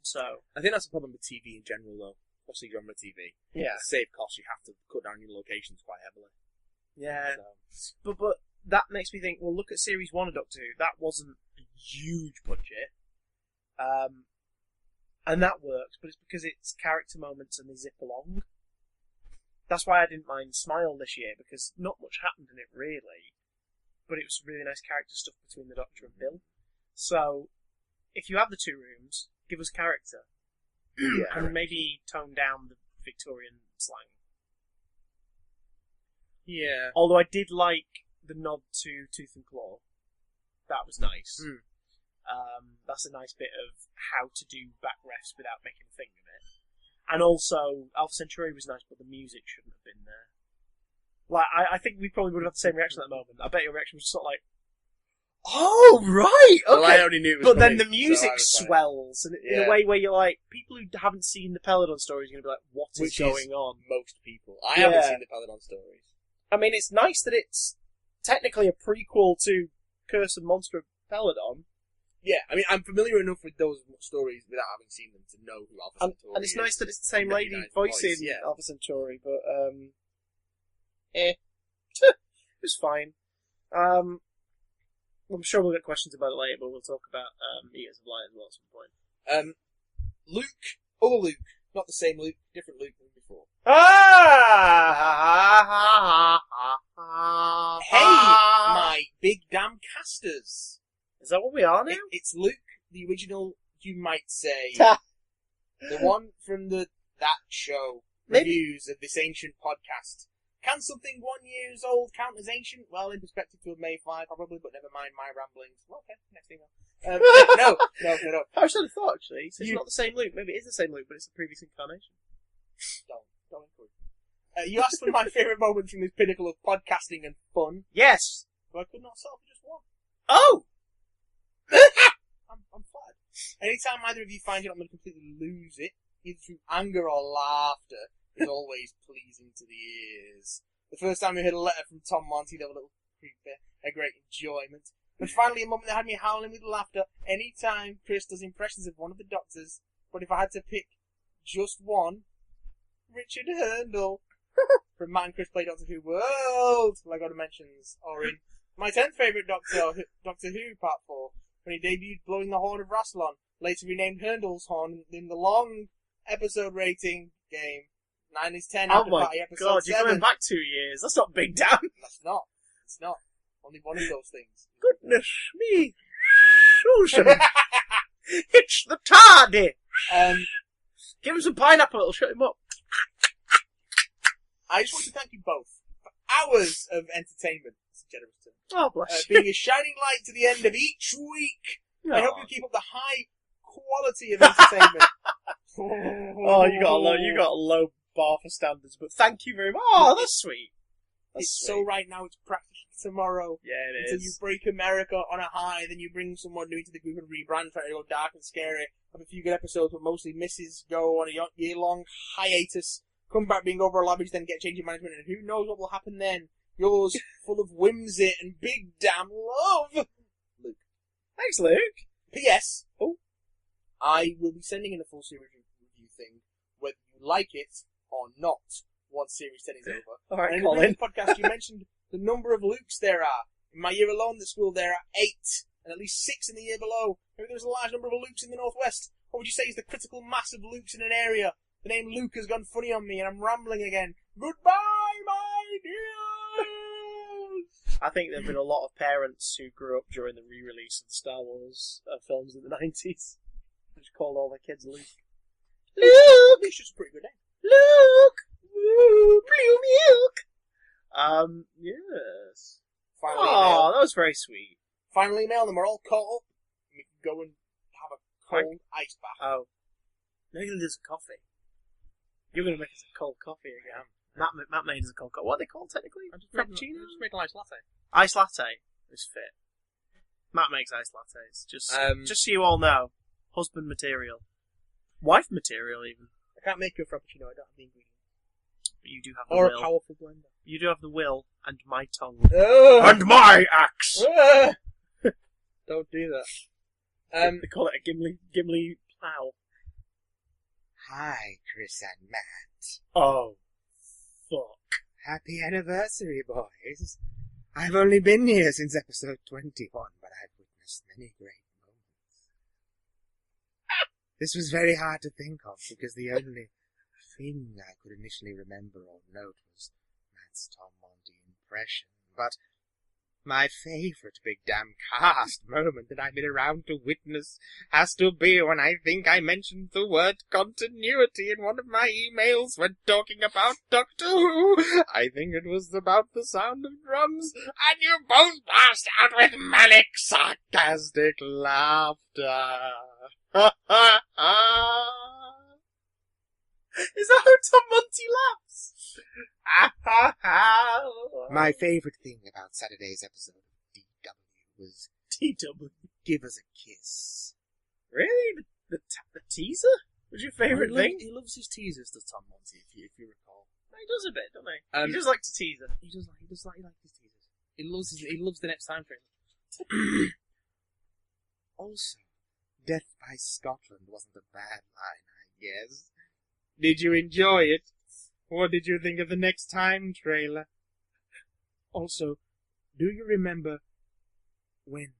So I think that's the problem with TV in general, though. Especially genre TV. yeah, To save costs, you have to cut down your locations quite heavily. yeah. So, But that makes me think. Well, look at Series 1 of Doctor Who. That wasn't a huge budget, and that works. But it's because it's character moments and they zip along. That's why I didn't mind Smile this year, because not much happened in it really, but it was really nice character stuff between the Doctor and Bill. So if you have the 2 rooms, give us character, yeah. and maybe tone down the Victorian slang. Yeah. Although I did like the nod to Tooth and Claw. That was nice. Mm. That's a nice bit of how to do back refs without making a thing of it. And also, Alpha Centauri was nice, but the music shouldn't have been there. Like, I think we probably would have had the same reaction at that moment. I bet your reaction was sort of like, oh, right, okay. Well, I only knew it was but then coming, the music so swells, and in a way where you're like, people who haven't seen the Peladon stories are going to be like, what is going on? Most people. I haven't seen the Peladon stories. I mean, it's nice that it's technically a prequel to Curse and Monster of Peladon. Yeah, I mean, I'm familiar enough with those stories without having seen them to know who Alpha Centauri is. And it's nice that it's the same lady voicing Alpha Centauri, but, it was fine. I'm sure we'll get questions about it later, but we'll talk about Eaters of Light as well at some point. Luke, other Luke, not the same Luke, different Luke than before. Hey, my big damn casters. Is that what we are now? It's Luke, the original, you might say. The one from that show, reviews of this ancient podcast. Can something 1 year old count as ancient? Well, in perspective to a Mayfly, probably, but never mind my ramblings. Okay, next email. No. I should have thought, actually. It's not the same Luke. Maybe it is the same Luke, but it's the previous incarnation. Don't encourage me. You asked for my favourite moments from this pinnacle of podcasting and fun. Yes! But I could not settle for just one. Oh! I'm flattered. Anytime either of you find it, I'm going to completely lose it, either through anger or laughter. Is always pleasing to the ears. The first time we heard a letter from Tom Monty, there was a little creeper, a great enjoyment. And finally, a moment that had me howling with laughter anytime Chris does impressions of one of the Doctors. But if I had to pick just one, Richard Hurndall from Matt and Chris Play Doctor Who World, Lego Dimensions, or in my 10th favourite Doctor, Doctor Who Part 4, when he debuted blowing the horn of Rassilon, later renamed Hurndall's horn in the long episode rating game. 9 is 10 after party episode 7. You're going back 2 years. That's not big damn. That's not. It's not. Only one of those things. Goodness me. Susan. It's the tardy. Give him some pineapple, it'll shut him up. I just want to thank you both for hours of entertainment. It's a generous term. Oh, bless you. Being a shining light to the end of each week. Oh. I hope you keep up the high quality of entertainment. You got a low bar for standards, but thank you very much. Oh, that's sweet. It's sweet. So right now, it's practically tomorrow. Yeah, it is. Until you break America on a high, then you bring someone new into the group and rebrand, try to go dark and scary. Have a few good episodes, but mostly misses, go on a year-long hiatus, come back being over lavish, then get change in management, and who knows what will happen then. Yours, full of whimsy and big damn love, Luke. Thanks, Luke. P.S. I will be sending in a full series review thing, whether you like it or not, once Series 10 is over. Alright, and Colin. in the podcast, you mentioned the number of Lukes there are. In my year alone at school, there are 8, and at least 6 in the year below. Maybe there's a large number of Lukes in the northwest. What would you say is the critical mass of Lukes in an area? The name Luke has gone funny on me, and I'm rambling again. Goodbye, my dears! I think there have been a lot of parents who grew up during the re-release of the Star Wars films in the 90s. Who just called all their kids Luke. Luke! It's just a pretty good name. Luke! Blue milk! Yes. Final email. That was very sweet. Final email, and then we're all caught up. We can go and have a cold ice bath. Oh. No, you're going to do some coffee. You're going to make us a cold coffee again. Matt made us a cold coffee. What are they called technically? Frappuccino? Just make an ice latte. Ice latte is fit. Matt makes ice lattes. Just so you all know. Husband material. Wife material, even. I can't make you a frappuccino, I don't have the ingredients. But you do have the will. Or will. a powerful blender. You do have the will, and my tongue. And my axe! Don't do that. They call it a Gimli plough. Hi, Chris and Matt. Oh, fuck. Happy anniversary, boys. I've only been here since episode 21, but I've witnessed many great moments. This was very hard to think of, because the only thing I could initially remember or note was Matt's Tom Monty impression, but my favourite big damn cast moment that I've been around to witness has to be when I think I mentioned the word continuity in one of my emails when talking about Doctor Who. I think it was about the sound of drums, and you both burst out with manic, sarcastic laughter. Is that how Tom Monty laughs? My favourite thing about Saturday's episode of DW was TW. Give Us a Kiss. Really? The teaser? Was your favourite thing? He loves his teasers, does Tom Monty, if you recall. He does a bit, doesn't he? He does like to teaser. He likes his teasers. He loves the next time frame. Also, Death by Scotland wasn't a bad line, I guess. Did you enjoy it? What did you think of the Next Time trailer? Also, do you remember when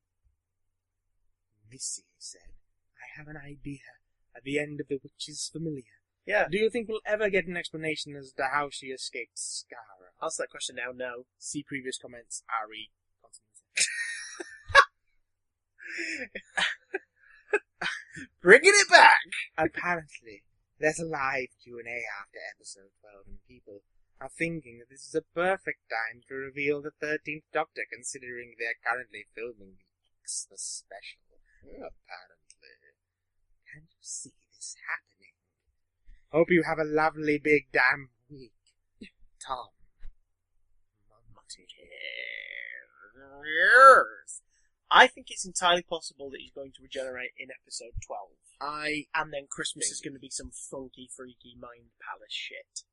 Missy said, I have an idea at the end of The Witch's Familiar? Yeah. Do you think we'll ever get an explanation as to how she escaped Skyrim? Answer that question now, no. See previous comments, RE. Bringing it back! Apparently, there's a live Q&A after episode 12, and people are thinking that this is a perfect time to reveal the 13th Doctor, considering they're currently filming the Xmas special. Apparently. Can you see this happening? Hope you have a lovely big damn week. Tom. I think it's entirely possible that he's going to regenerate in episode 12. And then Christmas is going to be some funky, freaky Mind Palace shit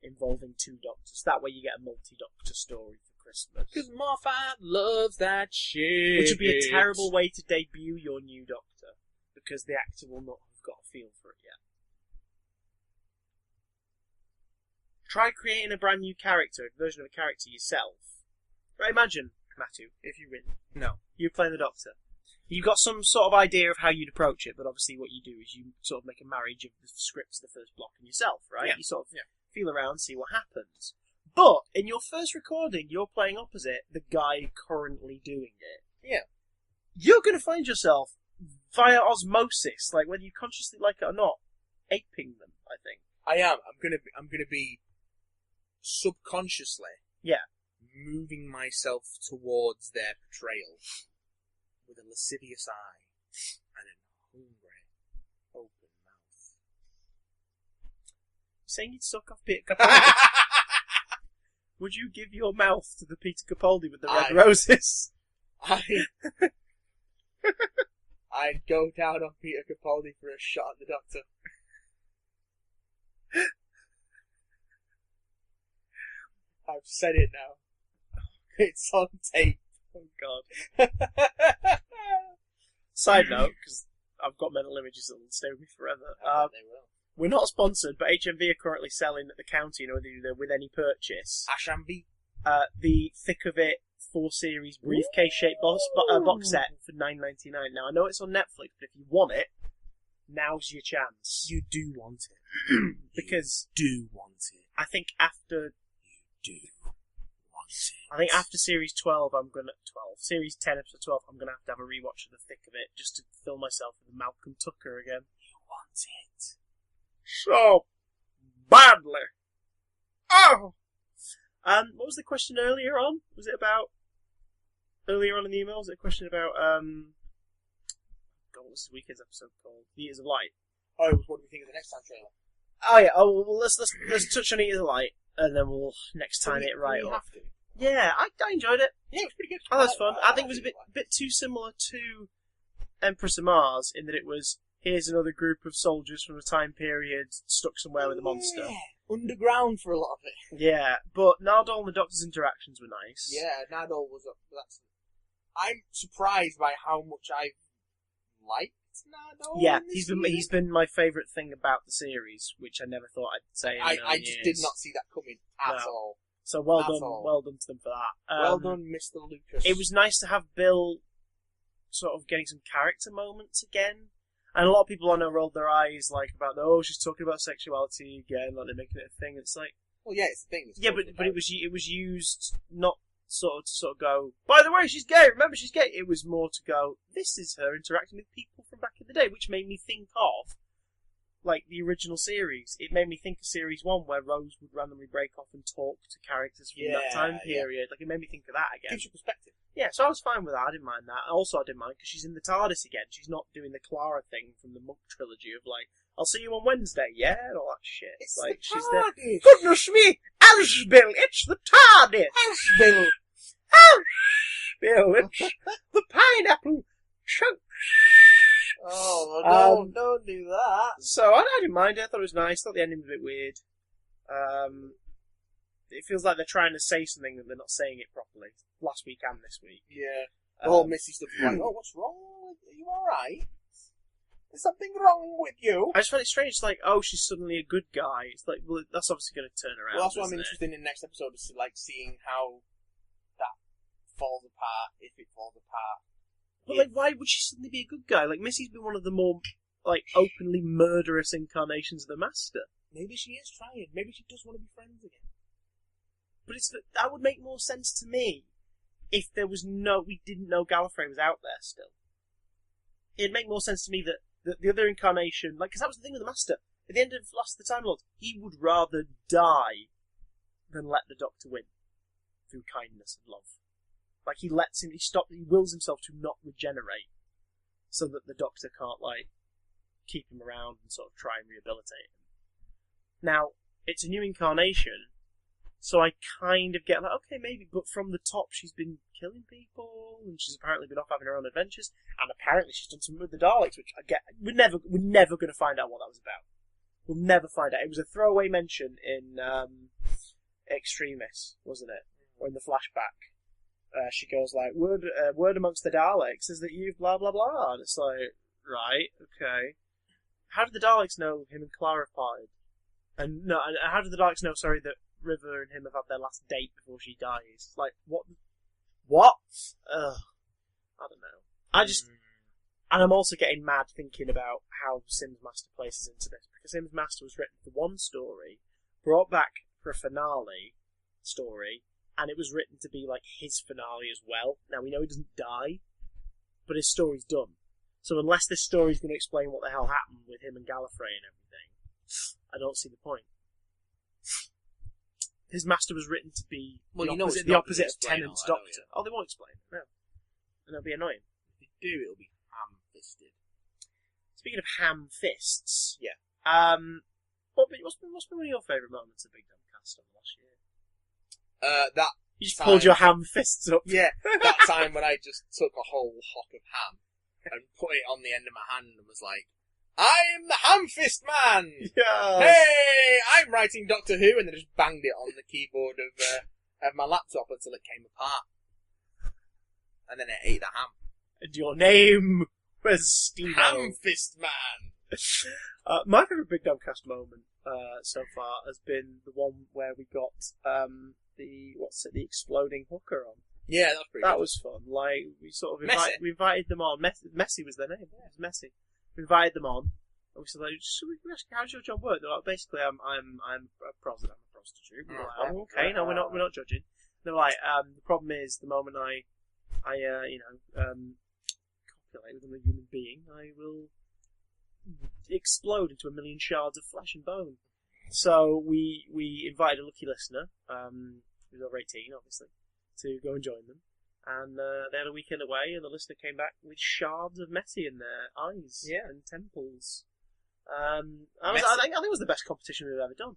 involving two Doctors. That way you get a multi-Doctor story for Christmas. Because Moffat loves that shit. Which would be a terrible way to debut your new Doctor, because the actor will not have got a feel for it yet. Try creating a brand new character, a version of a character yourself. Right, imagine, Matthew, if you're in. No. You're playing the Doctor. You've got some sort of idea of how you'd approach it, but obviously what you do is you sort of make a marriage of the scripts, the first block, and yourself, right? Yeah. You sort of feel around, see what happens. But in your first recording, you're playing opposite the guy currently doing it. Yeah. You're going to find yourself, via osmosis, like whether you consciously like it or not, aping them, I think. I am. I'm gonna be subconsciously moving myself towards their portrayal with a lascivious eye and a hungry, open mouth. Saying you'd suck off Peter Capaldi. Would you give your mouth to the Peter Capaldi with the red roses? I'd go down on Peter Capaldi for a shot at the Doctor. I've said it now. It's on tape. Oh God. Side note, because I've got mental images that will stay with me forever. They will. We're not sponsored, but HMV are currently selling at the counter, you know, they do the with any purchase. Ashambi. The Thick of It 4 series briefcase-shaped box set for $9.99. Now, I know it's on Netflix, but if you want it, now's your chance. You do want it. Because you do want it. I think after... You do want it. I think after series 12, series 10, episode 12, I'm going to have a rewatch of The Thick of It, just to fill myself with Malcolm Tucker again. You want it. So badly. Oh! What was the question earlier on? Was it about... Earlier on in the email, was it a question about, God, what's this weekend's episode called? The Years of Light. Oh, it was what do we think of the next time trailer? Oh yeah, well, let's touch on Years of Light, and then we'll next time it right we up. have to. Yeah, I enjoyed it. Yeah, it was pretty good. Oh, that's fun. I think it was a bit too similar to Empress of Mars, in that it was, here's another group of soldiers from a time period stuck somewhere with a monster. Yeah, underground for a lot of it. Yeah, but Nardole and the Doctor's interactions were nice. Yeah, Nardole was up. I'm surprised by how much I've liked Nardole. Yeah, in this he's been my favourite thing about the series, which I never thought I'd say. I just did not see that coming at all. So well done to them for that. Well done, Mr. Lucas. It was nice to have Bill sort of getting some character moments again. And a lot of people I know rolled their eyes like about, she's talking about sexuality again, like they're making it a thing. It's like, well, yeah, it's a thing. But it was used not to go, by the way, she's gay. Remember, she's gay. It was more to go, this is her interacting with people from back in the day, which made me think of like the original series. It made me think of series 1 where Rose would randomly break off and talk to characters from that time period. Like, it made me think of that again. Gives you perspective. Yeah, so I was fine with that. I didn't mind that. Also, I didn't mind because she's in the TARDIS again. She's not doing the Clara thing from the Monk trilogy of like, I'll see you on Wednesday, yeah? And all that shit. It's like, the she's there. TARDIS. Goodness me! Asbill, it's the TARDIS! Bill. Asbill, it's the pineapple chunk. Oh, don't do that. So, I didn't mind it. I thought it was nice. I thought the ending was a bit weird. It feels like they're trying to say something and they're not saying it properly. Last week and this week. Yeah. The whole Missy stuff is like, oh, what's wrong? Are you alright? Is something wrong with you? I just find it strange. It's like, oh, she's suddenly a good guy. It's like, well, that's obviously going to turn around. Well, that's what I'm isn't it? interested in the next episode, is like seeing how that falls apart, if it falls apart. But like, why would she suddenly be a good guy? Like, Missy's been one of the more like openly murderous incarnations of the Master. Maybe she is trying. Maybe she does want to be friends again. But that would make more sense to me if there was we didn't know Gallifrey was out there still. It'd make more sense to me that the other incarnation, like, because that was the thing with the Master. At the end of Last of the Time Lords, he would rather die than let the Doctor win through kindness and love. Like, he wills himself to not regenerate so that the Doctor can't, like, keep him around and sort of try and rehabilitate him. Now, it's a new incarnation, so I kind of get like, okay, maybe, but from the top she's been killing people, and she's apparently been off having her own adventures, and apparently she's done something with the Daleks, which I get, we're never going to find out what that was about. We'll never find out. It was a throwaway mention in Extremis, wasn't it? Or in the flashback. She goes like, word amongst the Daleks is that you've blah blah blah, and it's like, right, okay. How did the Daleks know him and Clara parted? And how did the Daleks know, that River and him have had their last date before she dies? Like, what? Ugh. I don't know. And I'm also getting mad thinking about how Sims Master places into this, because Sims Master was written for one story, brought back for a finale story, and it was written to be like his finale as well. Now, we know he doesn't die, but his story's done. So unless this story's going to explain what the hell happened with him and Gallifrey and everything, I don't see the point. His Master was written to be the opposite of Tennant's Doctor. Oh, they won't explain it, no. And it'll be annoying. If they do, it'll be ham-fisted. Speaking of ham fists, yeah. What's been one of your favourite moments of Big Dumb Cast over the last year? You just pulled your ham fists up. Yeah, that time when I just took a whole hock of ham and put it on the end of my hand and was like, I'm the ham fist man! Yeah. Hey, I'm writing Doctor Who, and then just banged it on the keyboard of my laptop until it came apart. And then I ate the ham. And your name was Steve. Ham fist man! My favourite Big Dumb Cast moment so far has been the one where we got the exploding hooker on. Yeah, that was pretty good. That was fun. Like, we sort of Messi. invited them on. Messi was their name. Yeah, it was Messi. We invited them on, and we said, like, how's your job work? They're like, basically, I'm a prostitute. We're like, oh, okay, no, we're not judging. They're like, the problem is, the moment I copulate with another human being, I will explode into a million shards of flesh and bone. So we invited a lucky listener, who's over 18, obviously, to go and join them. And they had a weekend away, and the listener came back with shards of Messi in their eyes and temples. I think it was the best competition we've ever done.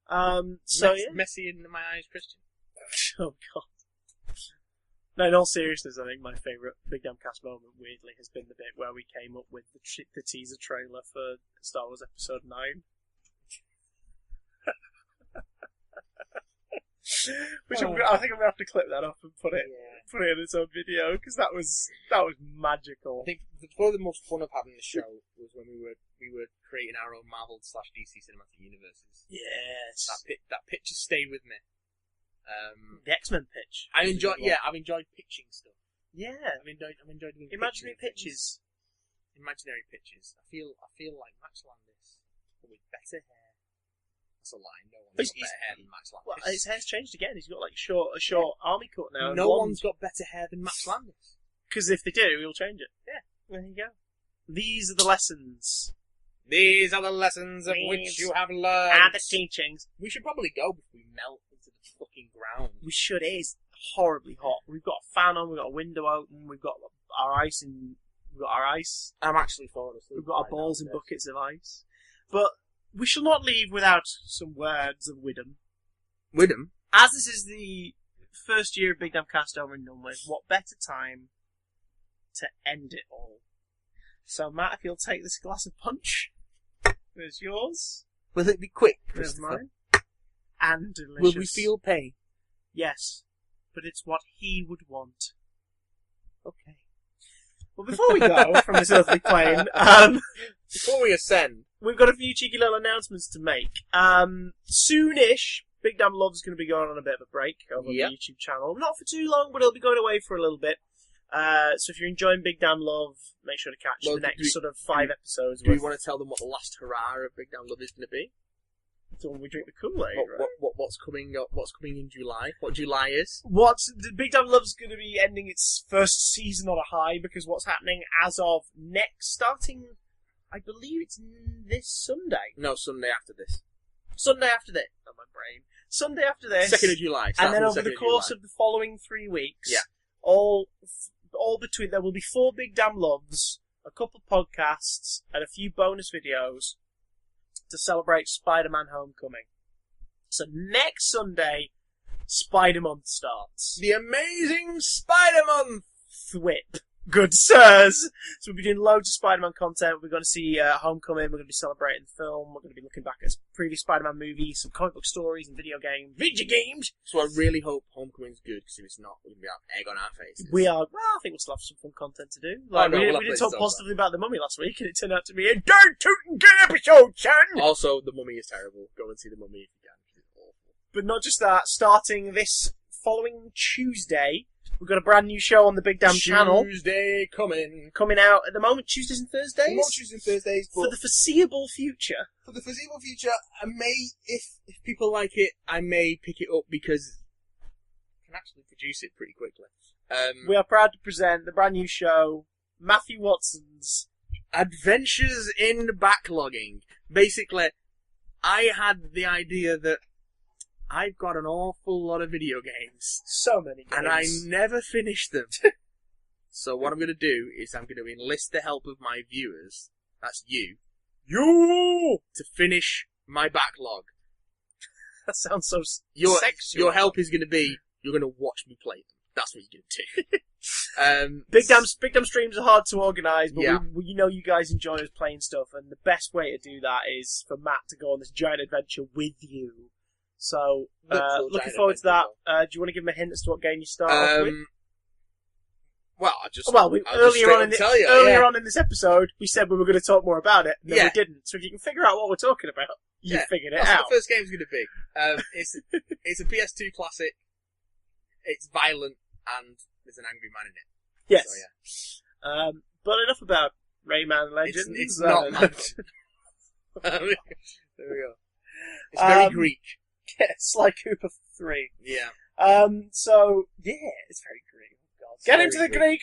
Messi in my eyes, Christian. Oh God. No, in all seriousness, I think my favourite Big Damn Cast moment, weirdly, has been the bit where we came up with the teaser trailer for Star Wars Episode 9. Which I think I'm gonna have to clip that up and put it in its own video, because that was magical. I think one of the most fun of having the show was when we were creating our own Marvel/DC cinematic universes. Yes, that pitch has stayed with me. The X-Men pitch. I've enjoyed pitching stuff. Yeah, I've enjoyed doing imaginary pitches. Imaginary pitches. I feel like Max Landis, but with better hair. That's a lie. No one's got better hair than Max Landis. Well, his hair's changed again. He's got like a short army cut now. No one's got better hair than Max Landis. Because if they do, he'll change it. Yeah, there you go. These are the lessons. These are the lessons of which you have learned. And the teachings. We should probably go before we melt into the fucking ground. We should. It is horribly hot. We've got a fan on. We've got a window open. We've got our ice. I'm actually falling asleep. We've got our balls in buckets of ice. But we shall not leave without some words of wisdom. Widom? As this is the first year of Big Damn Cast over and done with, what better time to end it all? So, Matt, if you'll take this glass of punch, there's yours. Will it be quick, There's Christopher? mine. And delicious. Will we feel pain? Yes, but it's what he would want. Okay. Well, before we go from this earthly plane, Before we ascend, we've got a few cheeky little announcements to make. Soonish, Big Damn Love's going to be going on a bit of a break over the YouTube channel. Not for too long, but it'll be going away for a little bit. So if you're enjoying Big Damn Love, make sure to catch the next sort of 5 episodes. Do we want to tell them what the last hurrah of Big Damn Love is going to be? It's when we drink the Kool-Aid, right? What's coming in July? What July is? The Big Damn Love's going to be ending its first season on a high, because what's happening as of starting, I believe it's this Sunday. No, Sunday after this. Sunday after this. Oh, my brain. Sunday after this. 2nd of July. And then over the course of the following 3 weeks, all between, there will be 4 Big Damn Loves, a couple podcasts, and a few bonus videos to celebrate Spider-Man Homecoming. So next Sunday, Spider-Month starts. The amazing Spider-Month! Thwip. Good sirs! So we'll be doing loads of Spider-Man content. We're going to see Homecoming. We're going to be celebrating the film. We're going to be looking back at previous Spider-Man movies, some comic book stories, and video games. So I really hope Homecoming's good, because if it's not, we're going to be out egg on our faces. We are. Well, I think we'll still have some fun content to do. We did talk positively about The Mummy last week, and it turned out to be a darn tootin' good episode, son! Also, The Mummy is terrible. Go and see The Mummy if you can, because it's awful. But not just that, starting this following Tuesday, we've got a brand new show on the Big Damn channel. Tuesday coming out at the moment, Tuesdays and Thursdays? Not Tuesdays and Thursdays, but for the foreseeable future. For the foreseeable future, I may, if people like it, I may pick it up, because I can actually produce it pretty quickly. We are proud to present the brand new show, Matthew Watson's Adventures in Backlogging. Basically, I had the idea that I've got an awful lot of video games. So many games. And I never finished them. So what I'm going to do is I'm going to enlist the help of my viewers. That's you. You! To finish my backlog. That sounds so sexual. Your help is going to be, you're going to watch me play them. That's what you're going to do. Big Damn streams are hard to organise, but we know you guys enjoy us playing stuff, and the best way to do that is for Matt to go on this giant adventure with you. So, looking forward to that. Do you want to give him a hint as to what game you start off with? Earlier on in this episode, we said we were going to talk more about it, and then we didn't. So if you can figure out what we're talking about, you figured it out. That's what the first game's going to be. It's a PS2 classic. It's violent, and there's an angry man in it. Yes. So, but enough about Rayman Legends. It's not much. There we go. It's very Greek. Yeah, Sly Cooper 3. Yeah. So, it's very Greek. Oh, God. Get into the Greek!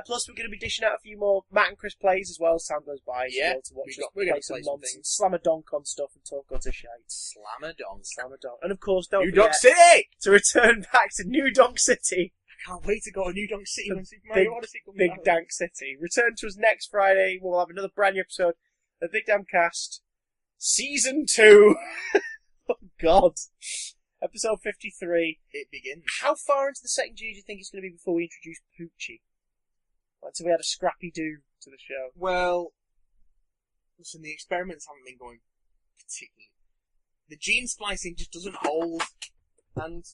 Plus, we're going to be dishing out a few more Matt and Chris plays as well as time goes by. Yeah. So we're going to play some nonsense, slam a donk on stuff and talk on to shite. Slam a donk. And of course, don't New forget Donk City! to return back to New Donk City. I can't wait to go to New Donk City when Super Mario Odyssey comes Big out. Dank City. Return to us next Friday. We'll have another brand new episode of Big Damn Cast. Season 2. Oh, God. Episode 53. It begins. How far into the second year do you think it's going to be before we introduce Poochie? Until we had a scrappy do to the show. Well, listen, the experiments haven't been going particularly. The gene splicing just doesn't hold. And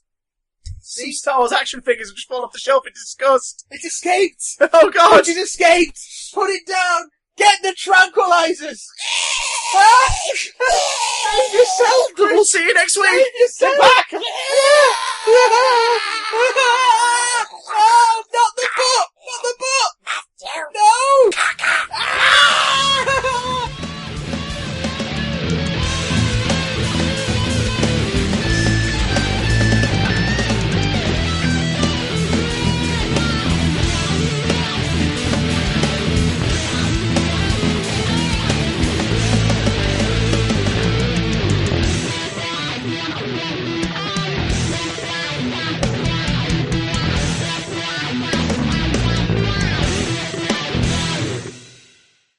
some Star Wars action figures have just fallen off the shelf in disgust. It escaped! Oh, God! It escaped! Put it down! Get the tranquilizers! Save yourself, Chris! We'll see you next week! Save yourself! Get back!